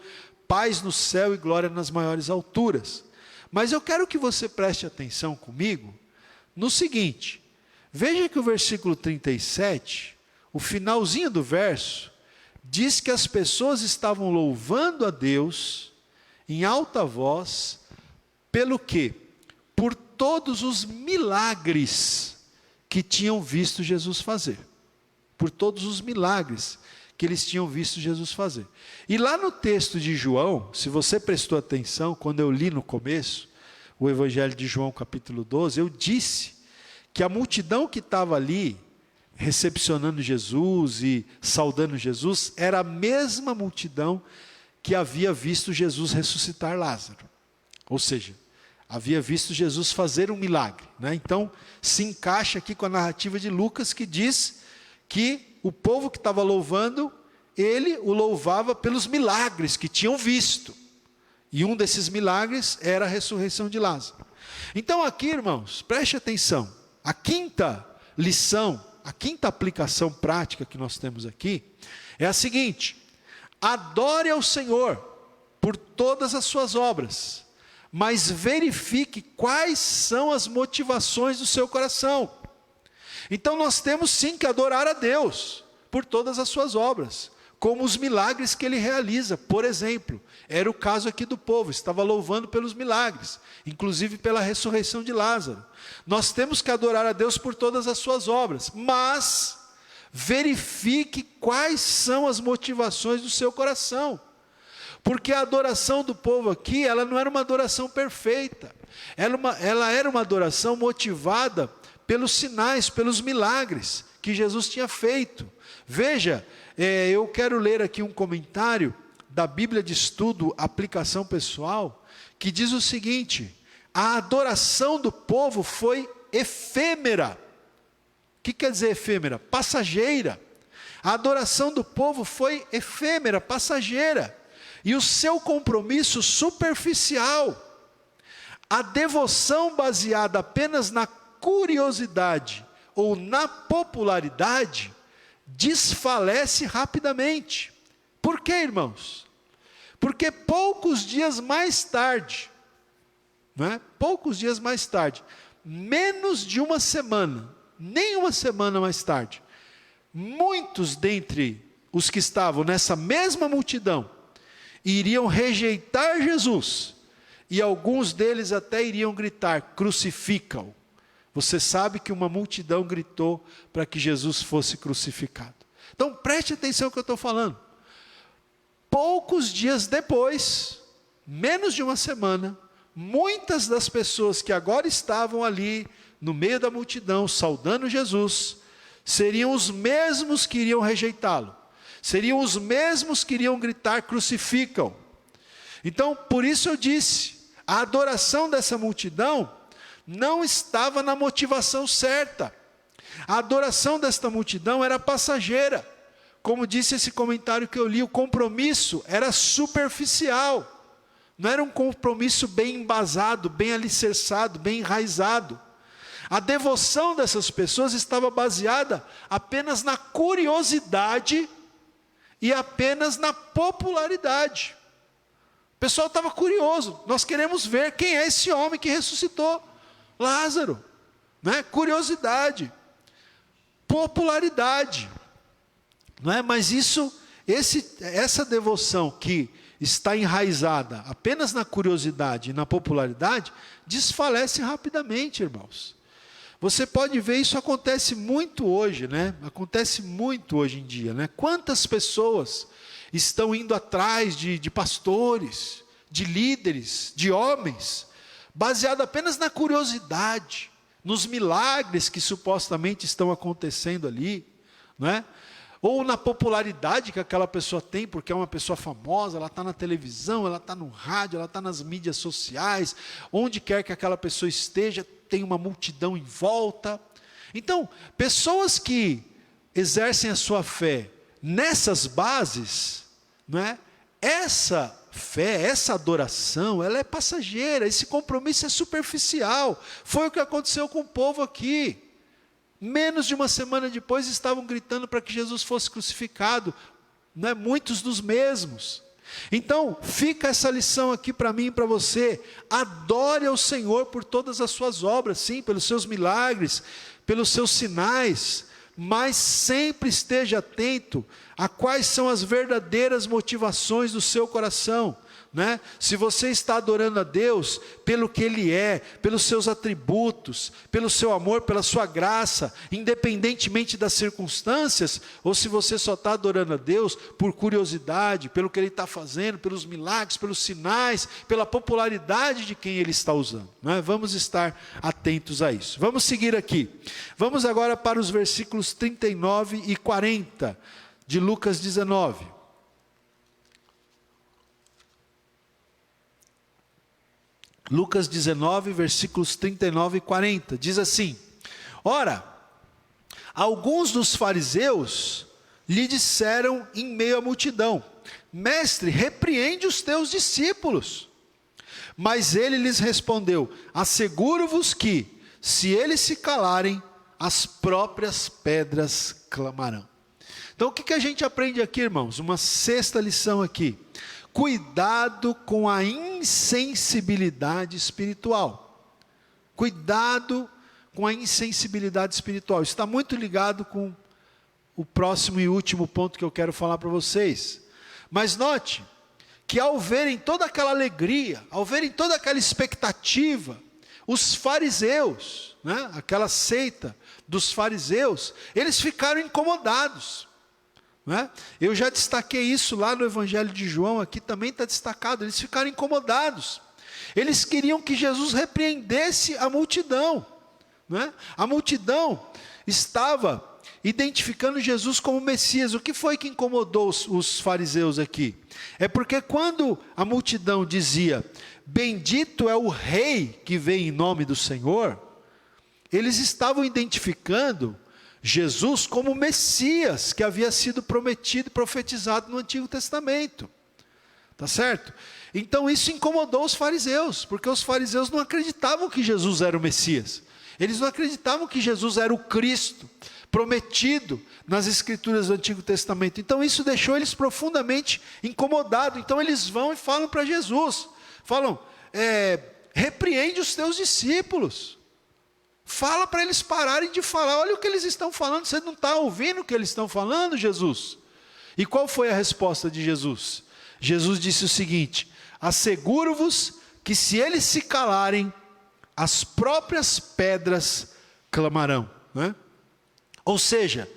paz no céu e glória nas maiores alturas. Mas eu quero que você preste atenção comigo no seguinte, veja que o versículo 37, o finalzinho do verso, diz que as pessoas estavam louvando a Deus em alta voz, pelo quê? Por todos os milagres que tinham visto Jesus fazer. Por todos os milagres que eles tinham visto Jesus fazer. E lá no texto de João, se você prestou atenção, quando eu li no começo, o Evangelho de João capítulo 12, eu disse que a multidão que estava ali, recepcionando Jesus e saudando Jesus, era a mesma multidão que havia visto Jesus ressuscitar Lázaro. Ou seja, havia visto Jesus fazer um milagre, né? Então, se encaixa aqui com a narrativa de Lucas, que diz que o povo que estava louvando, ele o louvava pelos milagres que tinham visto. E um desses milagres era a ressurreição de Lázaro. Então aqui, irmãos, preste atenção. A quinta lição, a quinta aplicação prática que nós temos aqui, é a seguinte: adore ao Senhor por todas as suas obras, mas verifique quais são as motivações do seu coração. Então nós temos sim que adorar a Deus por todas as suas obras, como os milagres que ele realiza. Por exemplo, era o caso aqui do povo, estava louvando pelos milagres, inclusive pela ressurreição de Lázaro. Nós temos que adorar a Deus por todas as suas obras, mas verifique quais são as motivações do seu coração. Porque a adoração do povo aqui, ela não era uma adoração perfeita, ela era uma adoração motivada pelos sinais, pelos milagres que Jesus tinha feito. Veja, eu quero ler aqui um comentário da Bíblia de Estudo, Aplicação Pessoal, que diz o seguinte: a adoração do povo foi efêmera. O que quer dizer efêmera? Passageira. A adoração do povo foi efêmera, passageira. E o seu compromisso superficial. A devoção baseada apenas na curiosidade ou na popularidade desfalece rapidamente. Por quê, irmãos? Porque poucos dias mais tarde, poucos dias mais tarde, menos de uma semana, nem uma semana mais tarde, muitos dentre os que estavam nessa mesma multidão iriam rejeitar Jesus, e alguns deles até iriam gritar: crucifica-o. Você sabe que uma multidão gritou para que Jesus fosse crucificado. Então preste atenção no que eu estou falando. Poucos dias depois, menos de uma semana, muitas das pessoas que agora estavam ali no meio da multidão saudando Jesus, seriam os mesmos que iriam rejeitá-lo, seriam os mesmos que iriam gritar: crucificam. Então, por isso eu disse, a adoração dessa multidão não estava na motivação certa. A adoração desta multidão era passageira. Como disse esse comentário que eu li, o compromisso era superficial. Não era um compromisso bem embasado, bem alicerçado, bem enraizado. A devoção dessas pessoas estava baseada apenas na curiosidade e apenas na popularidade. O pessoal estava curioso. Nós queremos ver quem é esse homem que ressuscitou Lázaro, curiosidade, popularidade, mas essa devoção que está enraizada apenas na curiosidade e na popularidade, desfalece rapidamente, irmãos. Você pode ver, isso acontece muito hoje, acontece muito hoje em dia, Quantas pessoas estão indo atrás de pastores, de líderes, de homens, baseado apenas na curiosidade, nos milagres que supostamente estão acontecendo ali, ou na popularidade que aquela pessoa tem, porque é uma pessoa famosa, ela está na televisão, ela está no rádio, ela está nas mídias sociais, onde quer que aquela pessoa esteja, tem uma multidão em volta. Então, pessoas que exercem a sua fé nessas bases, essa fé, essa adoração, ela é passageira, esse compromisso é superficial. Foi o que aconteceu com o povo aqui. Menos de uma semana depois estavam gritando para que Jesus fosse crucificado, muitos dos mesmos. Então, fica essa lição aqui para mim e para você: adore ao Senhor por todas as suas obras, sim, pelos seus milagres, pelos seus sinais, mas sempre esteja atento a quais são as verdadeiras motivações do seu coração. Se você está adorando a Deus pelo que Ele é, pelos seus atributos, pelo seu amor, pela sua graça, independentemente das circunstâncias, ou se você só está adorando a Deus por curiosidade, pelo que Ele está fazendo, pelos milagres, pelos sinais, pela popularidade de quem Ele está usando. Vamos estar atentos a isso. Vamos seguir aqui. Vamos agora para os versículos 39 e 40 de Lucas 19. Lucas 19, versículos 39 e 40, diz assim: ora, alguns dos fariseus lhe disseram em meio à multidão: mestre, repreende os teus discípulos. Mas ele lhes respondeu: asseguro-vos que, se eles se calarem, as próprias pedras clamarão. Então o que a gente aprende aqui, irmãos? Uma sexta lição aqui: cuidado com a insensibilidade espiritual. Cuidado com a insensibilidade espiritual. Isso está muito ligado com o próximo e último ponto que eu quero falar para vocês. Mas note que ao verem toda aquela alegria, ao verem toda aquela expectativa, os fariseus, né, aquela seita dos fariseus, eles ficaram incomodados. Né? Eu já destaquei isso lá no Evangelho de João, aqui também está destacado. Eles ficaram incomodados. Eles queriam que Jesus repreendesse a multidão. Né? A multidão estava identificando Jesus como Messias. O que foi que incomodou os fariseus aqui? É porque quando a multidão dizia: bendito é o rei que vem em nome do Senhor, eles estavam identificando Jesus como Messias, que havia sido prometido e profetizado no Antigo Testamento. Tá certo? Então isso incomodou os fariseus, porque os fariseus não acreditavam que Jesus era o Messias. Eles não acreditavam que Jesus era o Cristo prometido nas Escrituras do Antigo Testamento. Então isso deixou eles profundamente incomodados. Então eles vão e falam para Jesus, falam: repreende os teus discípulos. Fala para eles pararem de falar. Olha o que eles estão falando. Você não está ouvindo o que eles estão falando, Jesus? E qual foi a resposta de Jesus? Jesus disse o seguinte: asseguro-vos que se eles se calarem, as próprias pedras clamarão. Né? Ou seja,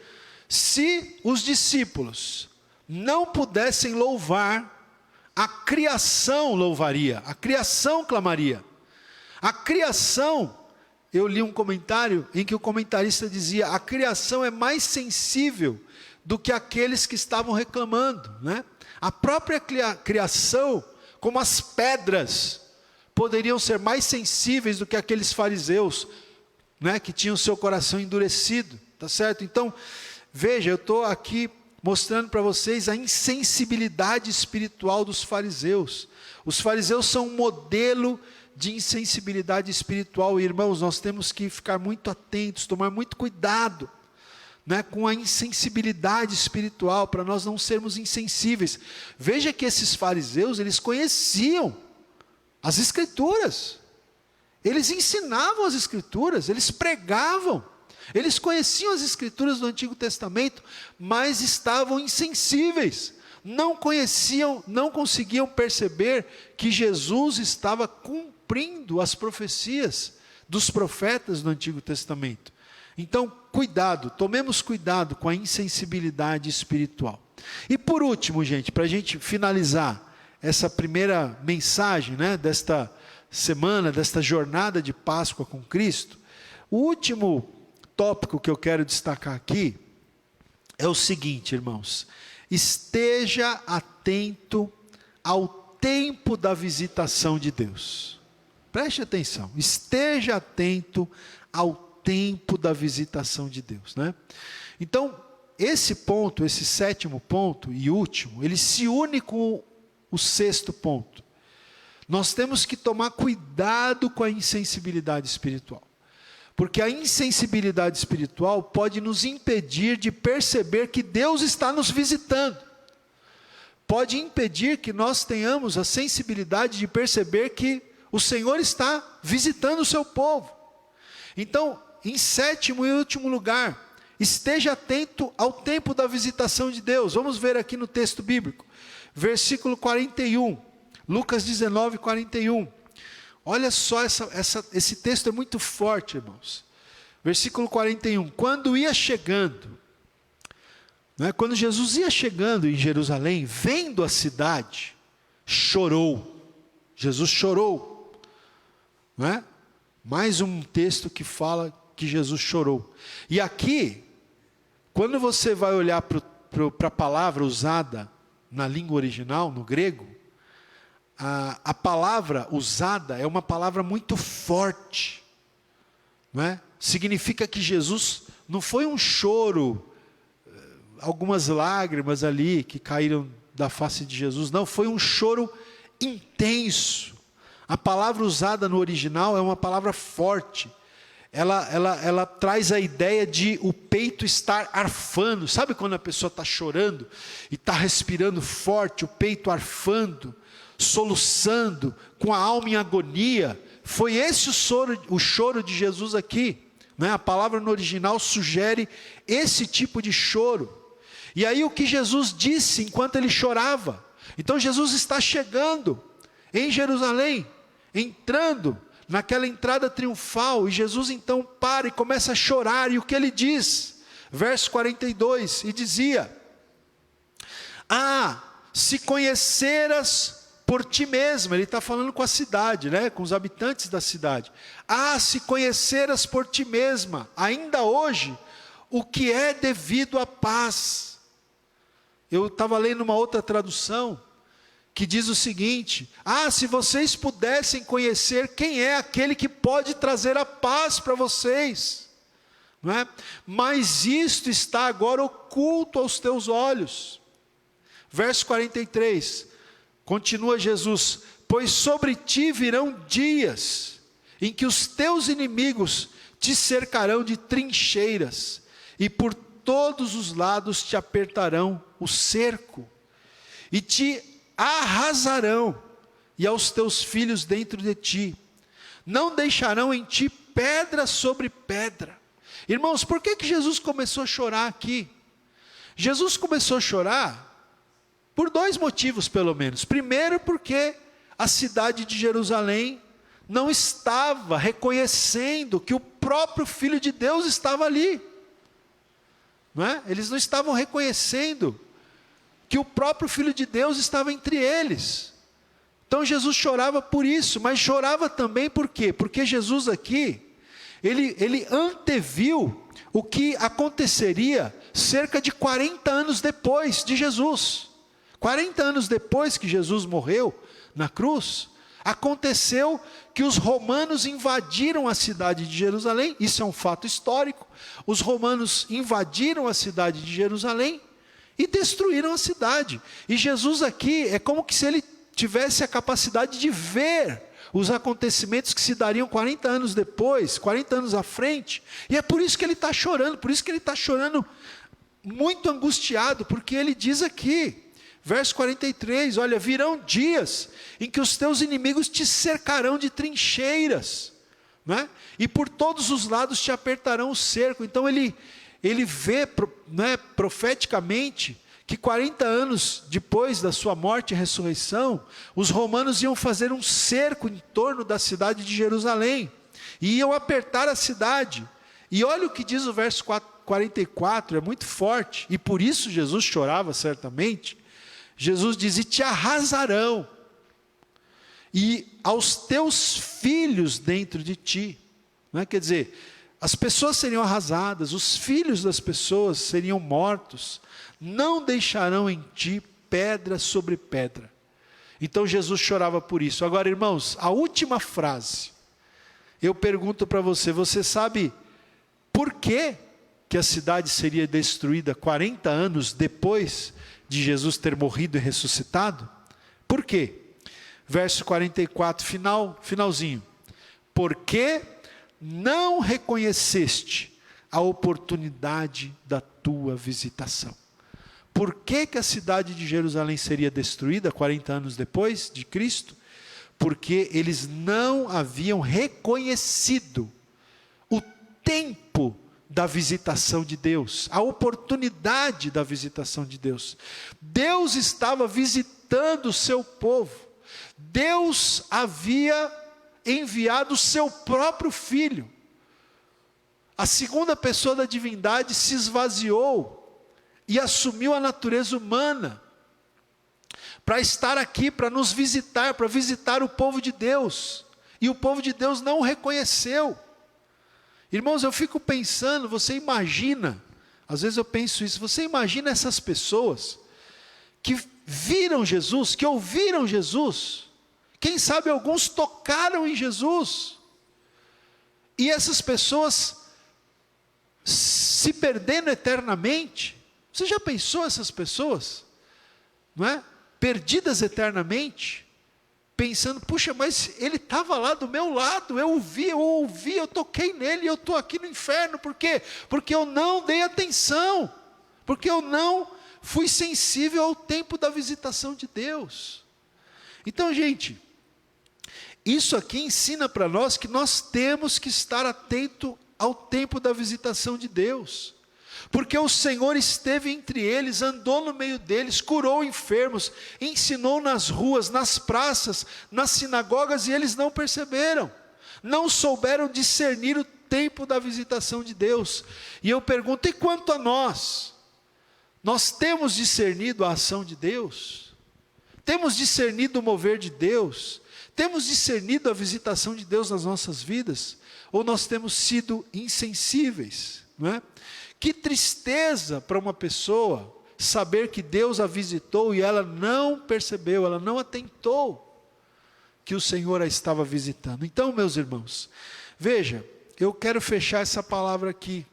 se os discípulos não pudessem louvar, a criação louvaria, a criação clamaria. A criação, eu li um comentário em que o comentarista dizia: a criação é mais sensível do que aqueles que estavam reclamando. Né? A própria criação, como as pedras, poderiam ser mais sensíveis do que aqueles fariseus, né, que tinham seu coração endurecido. Tá certo? Então, veja, eu estou aqui mostrando para vocês a insensibilidade espiritual dos fariseus. Os fariseus são um modelo de insensibilidade espiritual. E, irmãos, nós temos que ficar muito atentos, tomar muito cuidado, né, com a insensibilidade espiritual, para nós não sermos insensíveis. Veja que esses fariseus, eles conheciam as Escrituras, eles ensinavam as Escrituras, eles pregavam, eles conheciam as Escrituras do Antigo Testamento, mas estavam insensíveis, não conheciam, não conseguiam perceber que Jesus estava cumprindo as profecias dos profetas do Antigo Testamento. Então, cuidado, tomemos cuidado com a insensibilidade espiritual. E por último, gente, para a gente finalizar essa primeira mensagem, né, desta semana, desta jornada de Páscoa com Cristo, o último tópico que eu quero destacar aqui é o seguinte, irmãos: esteja atento ao tempo da visitação de Deus. Preste atenção, esteja atento ao tempo da visitação de Deus, né? Então, esse ponto, esse sétimo ponto e último, ele se une com o sexto ponto. Nós temos que tomar cuidado com a insensibilidade espiritual, porque a insensibilidade espiritual pode nos impedir de perceber que Deus está nos visitando, pode impedir que nós tenhamos a sensibilidade de perceber que o Senhor está visitando o seu povo. Então, em sétimo e último lugar, esteja atento ao tempo da visitação de Deus. Vamos ver aqui no texto bíblico, versículo 41, Lucas 19, 41. Olha só, esse texto é muito forte, irmãos. Versículo 41, quando ia chegando, né, quando Jesus ia chegando em Jerusalém, vendo a cidade, chorou. Jesus chorou. Não é? Mais um texto que fala que Jesus chorou. E aqui, quando você vai olhar para a palavra usada na língua original, no grego, a palavra usada é uma palavra muito forte, não é? Significa que Jesus não foi um choro, algumas lágrimas ali que caíram da face de Jesus, não, foi um choro intenso. A palavra usada no original é uma palavra forte. Ela traz a ideia de o peito estar arfando. Sabe quando a pessoa está chorando e está respirando forte, o peito arfando, soluçando, com a alma em agonia? Foi esse o choro de Jesus aqui, né? A palavra no original sugere esse tipo de choro. E aí o que Jesus disse enquanto ele chorava? Então Jesus está chegando em Jerusalém, entrando naquela entrada triunfal, e Jesus então para e começa a chorar, e o que ele diz? Verso 42, e dizia: se conheceras por ti mesmo, ele está falando com a cidade, né? Com os habitantes da cidade. Se conheceras por ti mesma, ainda hoje, o que é devido à paz. Eu estava lendo uma outra tradução, que diz o seguinte: se vocês pudessem conhecer quem é aquele que pode trazer a paz para vocês, não é? Mas isto está agora oculto aos teus olhos. Verso 43, continua Jesus: pois sobre ti virão dias, em que os teus inimigos te cercarão de trincheiras, e por todos os lados te apertarão o cerco, e te arrasarão, e aos teus filhos dentro de ti, não deixarão em ti pedra sobre pedra. Irmãos, por que Jesus começou a chorar aqui? Jesus começou a chorar por dois motivos pelo menos. Primeiro, porque a cidade de Jerusalém não estava reconhecendo que o próprio Filho de Deus estava ali, não é? Eles não estavam reconhecendo que o próprio Filho de Deus estava entre eles. Então Jesus chorava por isso, mas chorava também por quê? Porque Jesus aqui, ele anteviu o que aconteceria cerca de 40 anos depois de Jesus. 40 anos depois que Jesus morreu na cruz, aconteceu que os romanos invadiram a cidade de Jerusalém. Isso é um fato histórico. Os romanos invadiram a cidade de Jerusalém e destruíram a cidade. E Jesus aqui é como que se ele tivesse a capacidade de ver os acontecimentos que se dariam 40 anos depois, 40 anos à frente. E é por isso que ele está chorando, por isso que ele está chorando muito angustiado, porque ele diz aqui, verso 43, olha, virão dias em que os teus inimigos te cercarão de trincheiras, não é? E por todos os lados te apertarão o cerco. Então ele vê, né, profeticamente, que 40 anos depois da sua morte e ressurreição, os romanos iam fazer um cerco em torno da cidade de Jerusalém, e iam apertar a cidade. E olha o que diz o verso 44, é muito forte, e por isso Jesus chorava certamente. Jesus diz: e te arrasarão, e aos teus filhos dentro de ti. Não é? Quer dizer, as pessoas seriam arrasadas, os filhos das pessoas seriam mortos, não deixarão em ti pedra sobre pedra. Então Jesus chorava por isso. Agora, irmãos, a última frase, eu pergunto para você, você sabe por que a cidade seria destruída 40 anos depois de Jesus ter morrido e ressuscitado? Por quê? Verso 44, finalzinho. Porque não reconheceste a oportunidade da tua visitação. Por que a cidade de Jerusalém seria destruída 40 anos depois de Cristo? Porque eles não haviam reconhecido o tempo da visitação de Deus, a oportunidade da visitação de Deus. Deus estava visitando o seu povo. Deus havia enviado o seu próprio Filho. A segunda pessoa da divindade se esvaziou e assumiu a natureza humana para estar aqui, para nos visitar, para visitar o povo de Deus. E o povo de Deus não o reconheceu. Irmãos, eu fico pensando, você imagina, às vezes eu penso isso, você imagina essas pessoas que viram Jesus, que ouviram Jesus, Quem sabe alguns tocaram em Jesus. E essas pessoas se perdendo eternamente. Você já pensou essas pessoas? Não é? Perdidas eternamente. Pensando, puxa, mas ele estava lá do meu lado, eu ouvi, eu toquei nele e eu estou aqui no inferno. Por quê? Porque eu não dei atenção. Porque eu não fui sensível ao tempo da visitação de Deus. Então, gente, isso aqui ensina para nós que nós temos que estar atento ao tempo da visitação de Deus. Porque o Senhor esteve entre eles, andou no meio deles, curou enfermos, ensinou nas ruas, nas praças, nas sinagogas, e eles não perceberam, não souberam discernir o tempo da visitação de Deus. E eu pergunto, e quanto a nós? Nós temos discernido a ação de Deus? Temos discernido o mover de Deus? Temos discernido a visitação de Deus nas nossas vidas? Ou nós temos sido insensíveis, não é? Que tristeza para uma pessoa saber que Deus a visitou e ela não percebeu, ela não atentou que o Senhor a estava visitando. Então, meus irmãos, veja, eu quero fechar essa palavra aqui.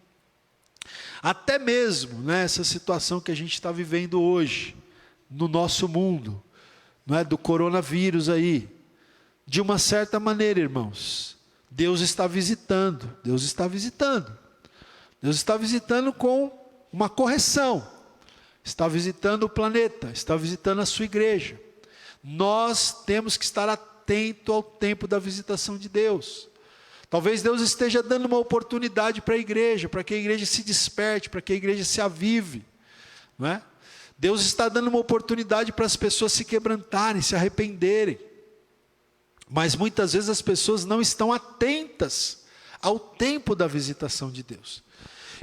Até mesmo nessa situação que a gente está vivendo hoje, no nosso mundo, não é, do coronavírus aí, de uma certa maneira, irmãos, Deus está visitando, Deus está visitando. Deus está visitando com uma correção, está visitando o planeta, está visitando a sua igreja. Nós temos que estar atentos ao tempo da visitação de Deus. Talvez Deus esteja dando uma oportunidade para a igreja, para que a igreja se desperte, para que a igreja se avive, não é? Deus está dando uma oportunidade para as pessoas se quebrantarem, se arrependerem. Mas muitas vezes as pessoas não estão atentas ao tempo da visitação de Deus.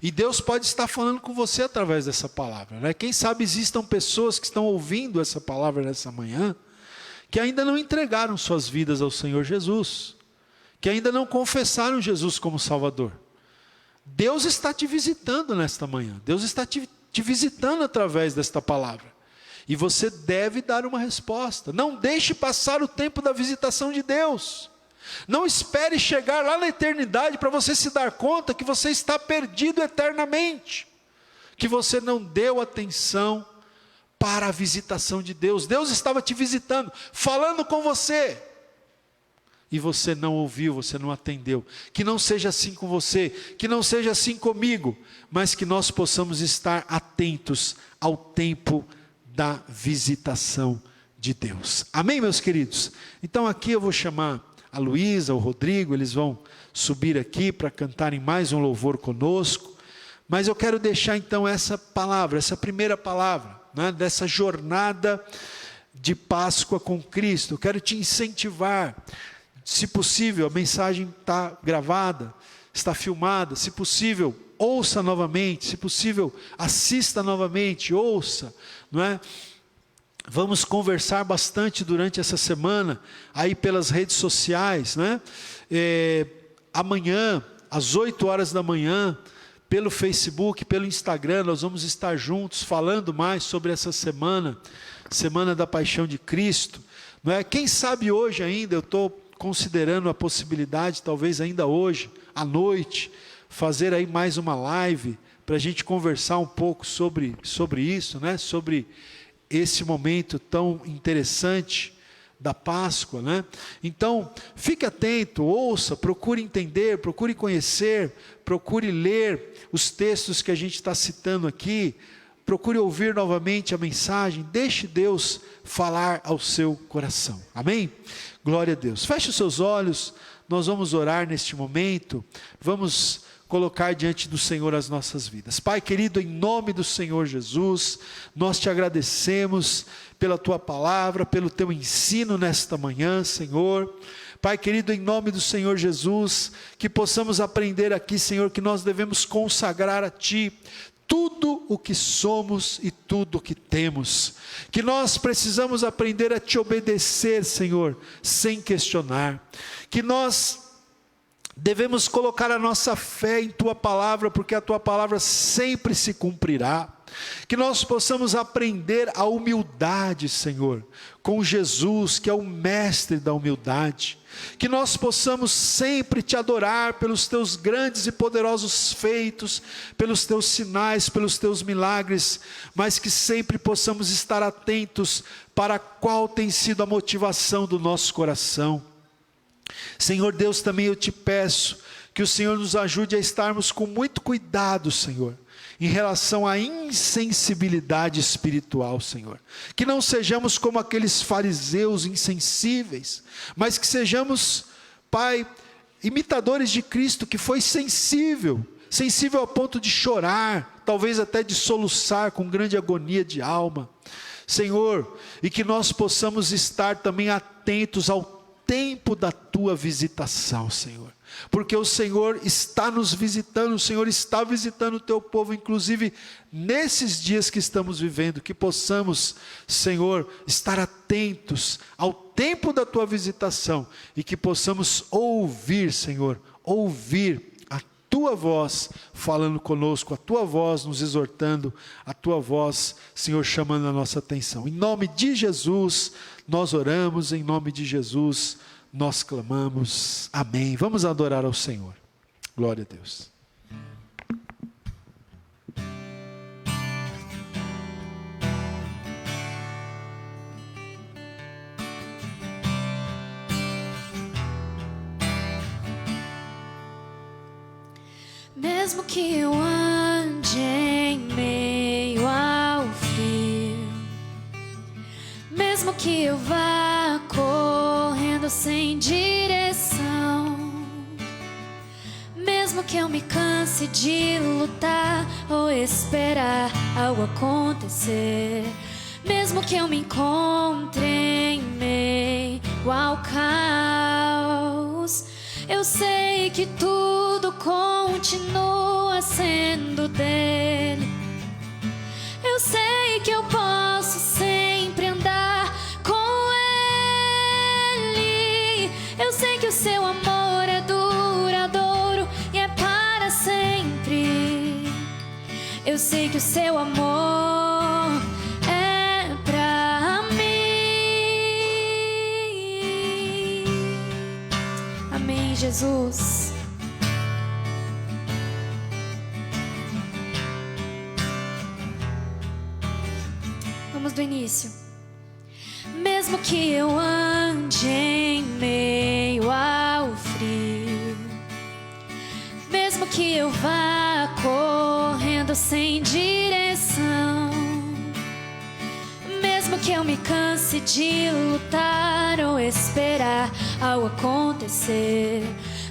E Deus pode estar falando com você através dessa palavra, né? Quem sabe existam pessoas que estão ouvindo essa palavra nessa manhã, que ainda não entregaram suas vidas ao Senhor Jesus, que ainda não confessaram Jesus como Salvador. Deus está te visitando nesta manhã, Deus está te visitando através desta palavra, e você deve dar uma resposta. Não deixe passar o tempo da visitação de Deus. Não espere chegar lá na eternidade para você se dar conta que você está perdido eternamente, que você não deu atenção para a visitação de Deus. Deus estava te visitando, falando com você, e você não ouviu, você não atendeu. Que não seja assim com você, que não seja assim comigo, mas que nós possamos estar atentos ao tempo da visitação de Deus. Amém, meus queridos? Então aqui eu vou chamar a Luísa, o Rodrigo, eles vão subir aqui para cantarem mais um louvor conosco, mas eu quero deixar então essa palavra, essa primeira palavra, né, dessa jornada de Páscoa com Cristo. Eu quero te incentivar, se possível, a mensagem está gravada, está filmada, se possível, ouça novamente, se possível, assista novamente, ouça, não é? Vamos conversar bastante durante essa semana, aí pelas redes sociais, né? Amanhã, às 8 horas da manhã, pelo Facebook, pelo Instagram, nós vamos estar juntos, falando mais sobre essa semana, Semana da Paixão de Cristo, não é? Quem sabe hoje ainda, eu estou considerando a possibilidade, talvez ainda hoje, à noite, fazer aí mais uma live, para a gente conversar um pouco sobre isso, né? Sobre esse momento tão interessante da Páscoa, né? Então, fique atento, ouça, procure entender, procure conhecer, procure ler os textos que a gente está citando aqui, procure ouvir novamente a mensagem, deixe Deus falar ao seu coração, amém? Glória a Deus. Feche os seus olhos, nós vamos orar neste momento, vamos colocar diante do Senhor as nossas vidas. Pai querido, em nome do Senhor Jesus, nós te agradecemos pela tua palavra, pelo teu ensino nesta manhã, Senhor. Pai querido, em nome do Senhor Jesus, que possamos aprender aqui, Senhor, que nós devemos consagrar a Ti tudo o que somos e tudo o que temos, que nós precisamos aprender a Te obedecer, Senhor, sem questionar, que nós devemos colocar a nossa fé em Tua palavra, porque a Tua palavra sempre se cumprirá. Que nós possamos aprender a humildade, Senhor, com Jesus, que é o mestre da humildade. Que nós possamos sempre te adorar pelos teus grandes e poderosos feitos, pelos teus sinais, pelos teus milagres, mas que sempre possamos estar atentos para qual tem sido a motivação do nosso coração. Senhor Deus, também eu te peço que o Senhor nos ajude a estarmos com muito cuidado, Senhor, em relação à insensibilidade espiritual, Senhor. Que não sejamos como aqueles fariseus insensíveis, mas que sejamos, Pai, imitadores de Cristo, que foi sensível ao ponto de chorar, talvez até de soluçar com grande agonia de alma, Senhor, e que nós possamos estar também atentos ao tempo da tua visitação, Senhor, porque o Senhor está nos visitando, o Senhor está visitando o teu povo, inclusive nesses dias que estamos vivendo, que possamos, Senhor, estar atentos ao tempo da tua visitação, e que possamos ouvir, Senhor, ouvir a tua voz falando conosco, a tua voz nos exortando, a tua voz, Senhor, chamando a nossa atenção. Em nome de Jesus, nós oramos, em nome de Jesus, nós clamamos, amém. Vamos adorar ao Senhor, glória a Deus. Mesmo que eu ande em meio ao frio, mesmo que eu vá correndo sem direção, mesmo que eu me canse de lutar ou esperar algo acontecer, mesmo que eu me encontre em meio ao caos, eu sei que tudo continua sendo dele. Eu sei que eu posso sempre andar com ele. Eu sei que o seu amor é duradouro e é para sempre. Eu sei que o seu amor é pra mim. Amém, Jesus. Vamos do início. Mesmo que eu ande em meio ao frio, mesmo que eu vá correndo sem direção, mesmo que eu me canse de lutar ou esperar algo acontecer,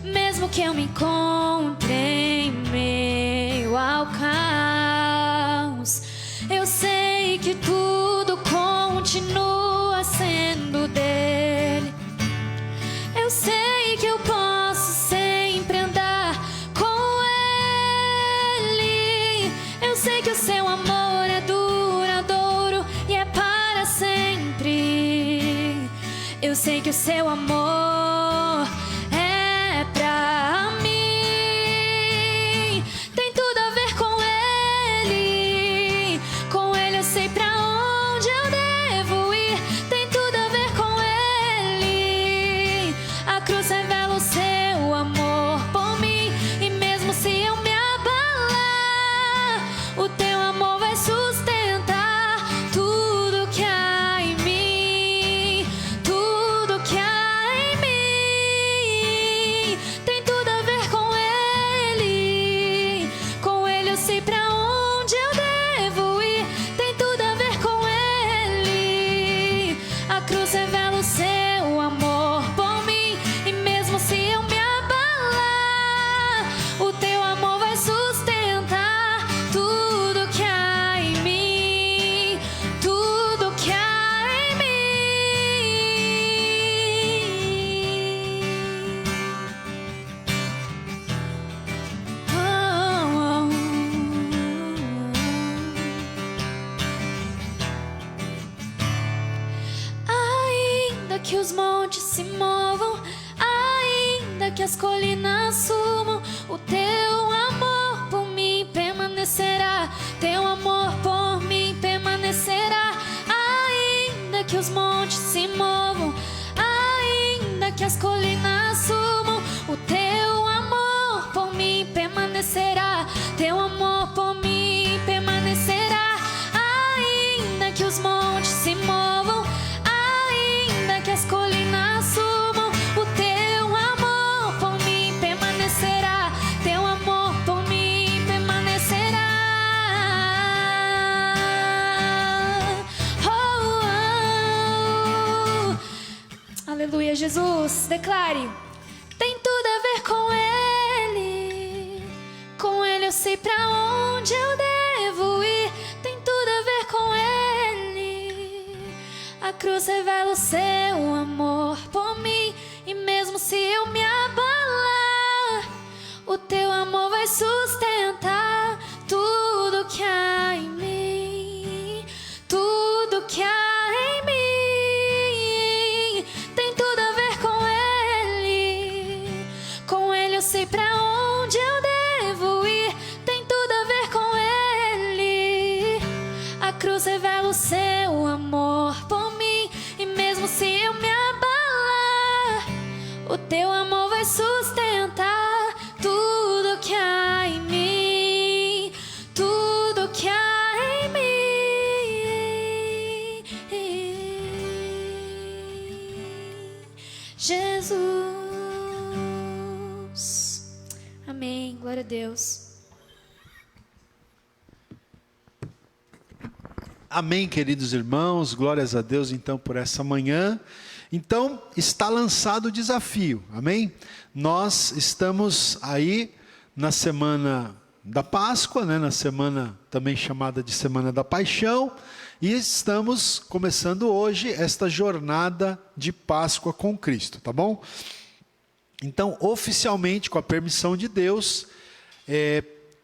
mesmo que eu me encontre em meio ao caos, eu sei que tudo continua sendo dele. Eu sei que eu posso sempre andar com ele. Eu sei que o seu amor é duradouro e é para sempre. Eu sei que o seu amor é pra mim. Tem tudo a ver com ele. Com ele eu sei pra onde eu devo ir. Tem tudo a ver com ele. A cruz revela o seu amor por mim. E mesmo se eu me abalar, o teu amor vai sustentar tudo que há em mim. Tudo que há em mim. Tem tudo a ver com ele. Com ele eu sei pra onde eu devo ir. Tem tudo a ver com ele. A cruz revela o seu amor por mim. E mesmo se eu me abalar, o teu amor vai sustentar tudo que há em mim. Tudo que há em mim. Oh, oh, oh. Ainda que os montes se movam, ainda que as colinas sumam, o teu amor por mim permanece permanecerá. Teu amor por mim permanecerá. Ainda que os montes se movam, ainda que as colinas subam, o teu amor por mim permanecerá. Teu amor por mim permanecerá. Ainda que os montes se movam, ainda que as colinas subam, o teu amor por mim permanecerá. Teu amor por mim permanecerá. Aleluia, Jesus. Declare: tem tudo a ver com Ele. Com Ele eu sei pra onde eu devo ir. Tem tudo a ver com Ele. A cruz revela o seu amor por mim. E mesmo se eu me abalar, o teu amor vai sustentar tudo que há em mim. Tudo que há em mim. Tem tudo a ver com Ele. Com Ele eu sei pra onde eu devo ir. Tem tudo a ver com Ele. A cruz revela o seu amor por mim. E mesmo se eu me abalar, o teu amor vai sustentar tudo que há em mim. Tudo que há em mim. Jesus. Amém. Glória a Deus. Amém, queridos irmãos, glórias a Deus então por essa manhã. Então, está lançado o desafio, amém? Nós estamos aí na semana da Páscoa, né? Na semana também chamada de Semana da Paixão, e estamos começando hoje esta jornada de Páscoa com Cristo, tá bom? Então, oficialmente, com a permissão de Deus,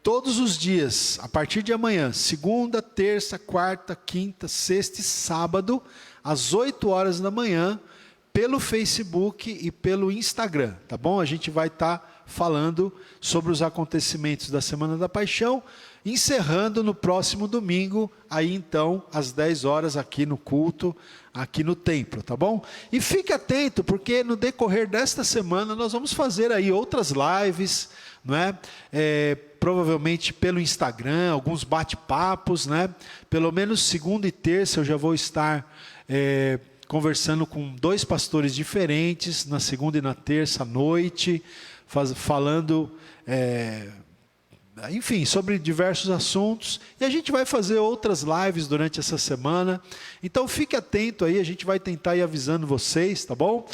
todos os dias, a partir de amanhã, segunda, terça, quarta, quinta, sexta e sábado, às 8 horas da manhã, pelo Facebook e pelo Instagram, tá bom? A gente vai estar falando sobre os acontecimentos da Semana da Paixão, encerrando no próximo domingo, aí então, às 10 horas, aqui no culto, aqui no templo, tá bom? E fique atento, porque no decorrer desta semana, nós vamos fazer aí outras lives, não é? Provavelmente pelo Instagram, alguns bate-papos, né? Pelo menos segunda e terça eu já vou estar conversando com 2 pastores diferentes, na segunda e na terça à noite, falando, enfim, sobre diversos assuntos. E a gente vai fazer outras lives durante essa semana. Então fique atento aí, a gente vai tentar ir avisando vocês, tá bom?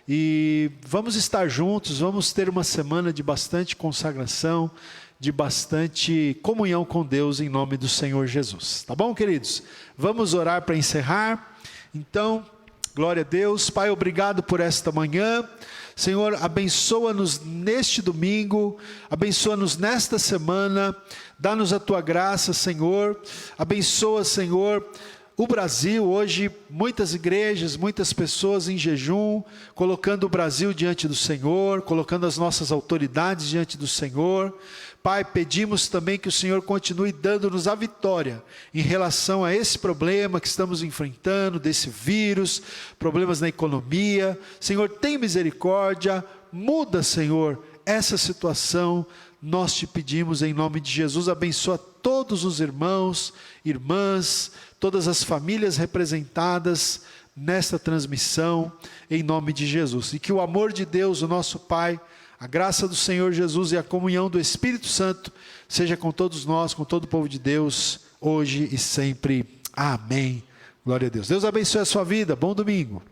E vamos estar juntos, vamos ter uma semana de bastante consagração, de bastante comunhão com Deus, em nome do Senhor Jesus. Tá bom, queridos? Vamos orar para encerrar. Então, glória a Deus. Pai, obrigado por esta manhã. Senhor, abençoa-nos neste domingo, abençoa-nos nesta semana, dá-nos a Tua graça, Senhor. Abençoa, Senhor, o Brasil. Hoje, muitas igrejas, muitas pessoas em jejum, colocando o Brasil diante do Senhor, colocando as nossas autoridades diante do Senhor. Pai, pedimos também que o Senhor continue dando-nos a vitória em relação a esse problema que estamos enfrentando, desse vírus, problemas na economia. Senhor, tem misericórdia, muda, Senhor, essa situação. Nós te pedimos em nome de Jesus, abençoa todos os irmãos, irmãs, todas as famílias representadas nesta transmissão, em nome de Jesus. E que o amor de Deus, o nosso Pai, a graça do Senhor Jesus e a comunhão do Espírito Santo seja com todos nós, com todo o povo de Deus, hoje e sempre. Amém. Glória a Deus. Deus abençoe a sua vida. Bom domingo.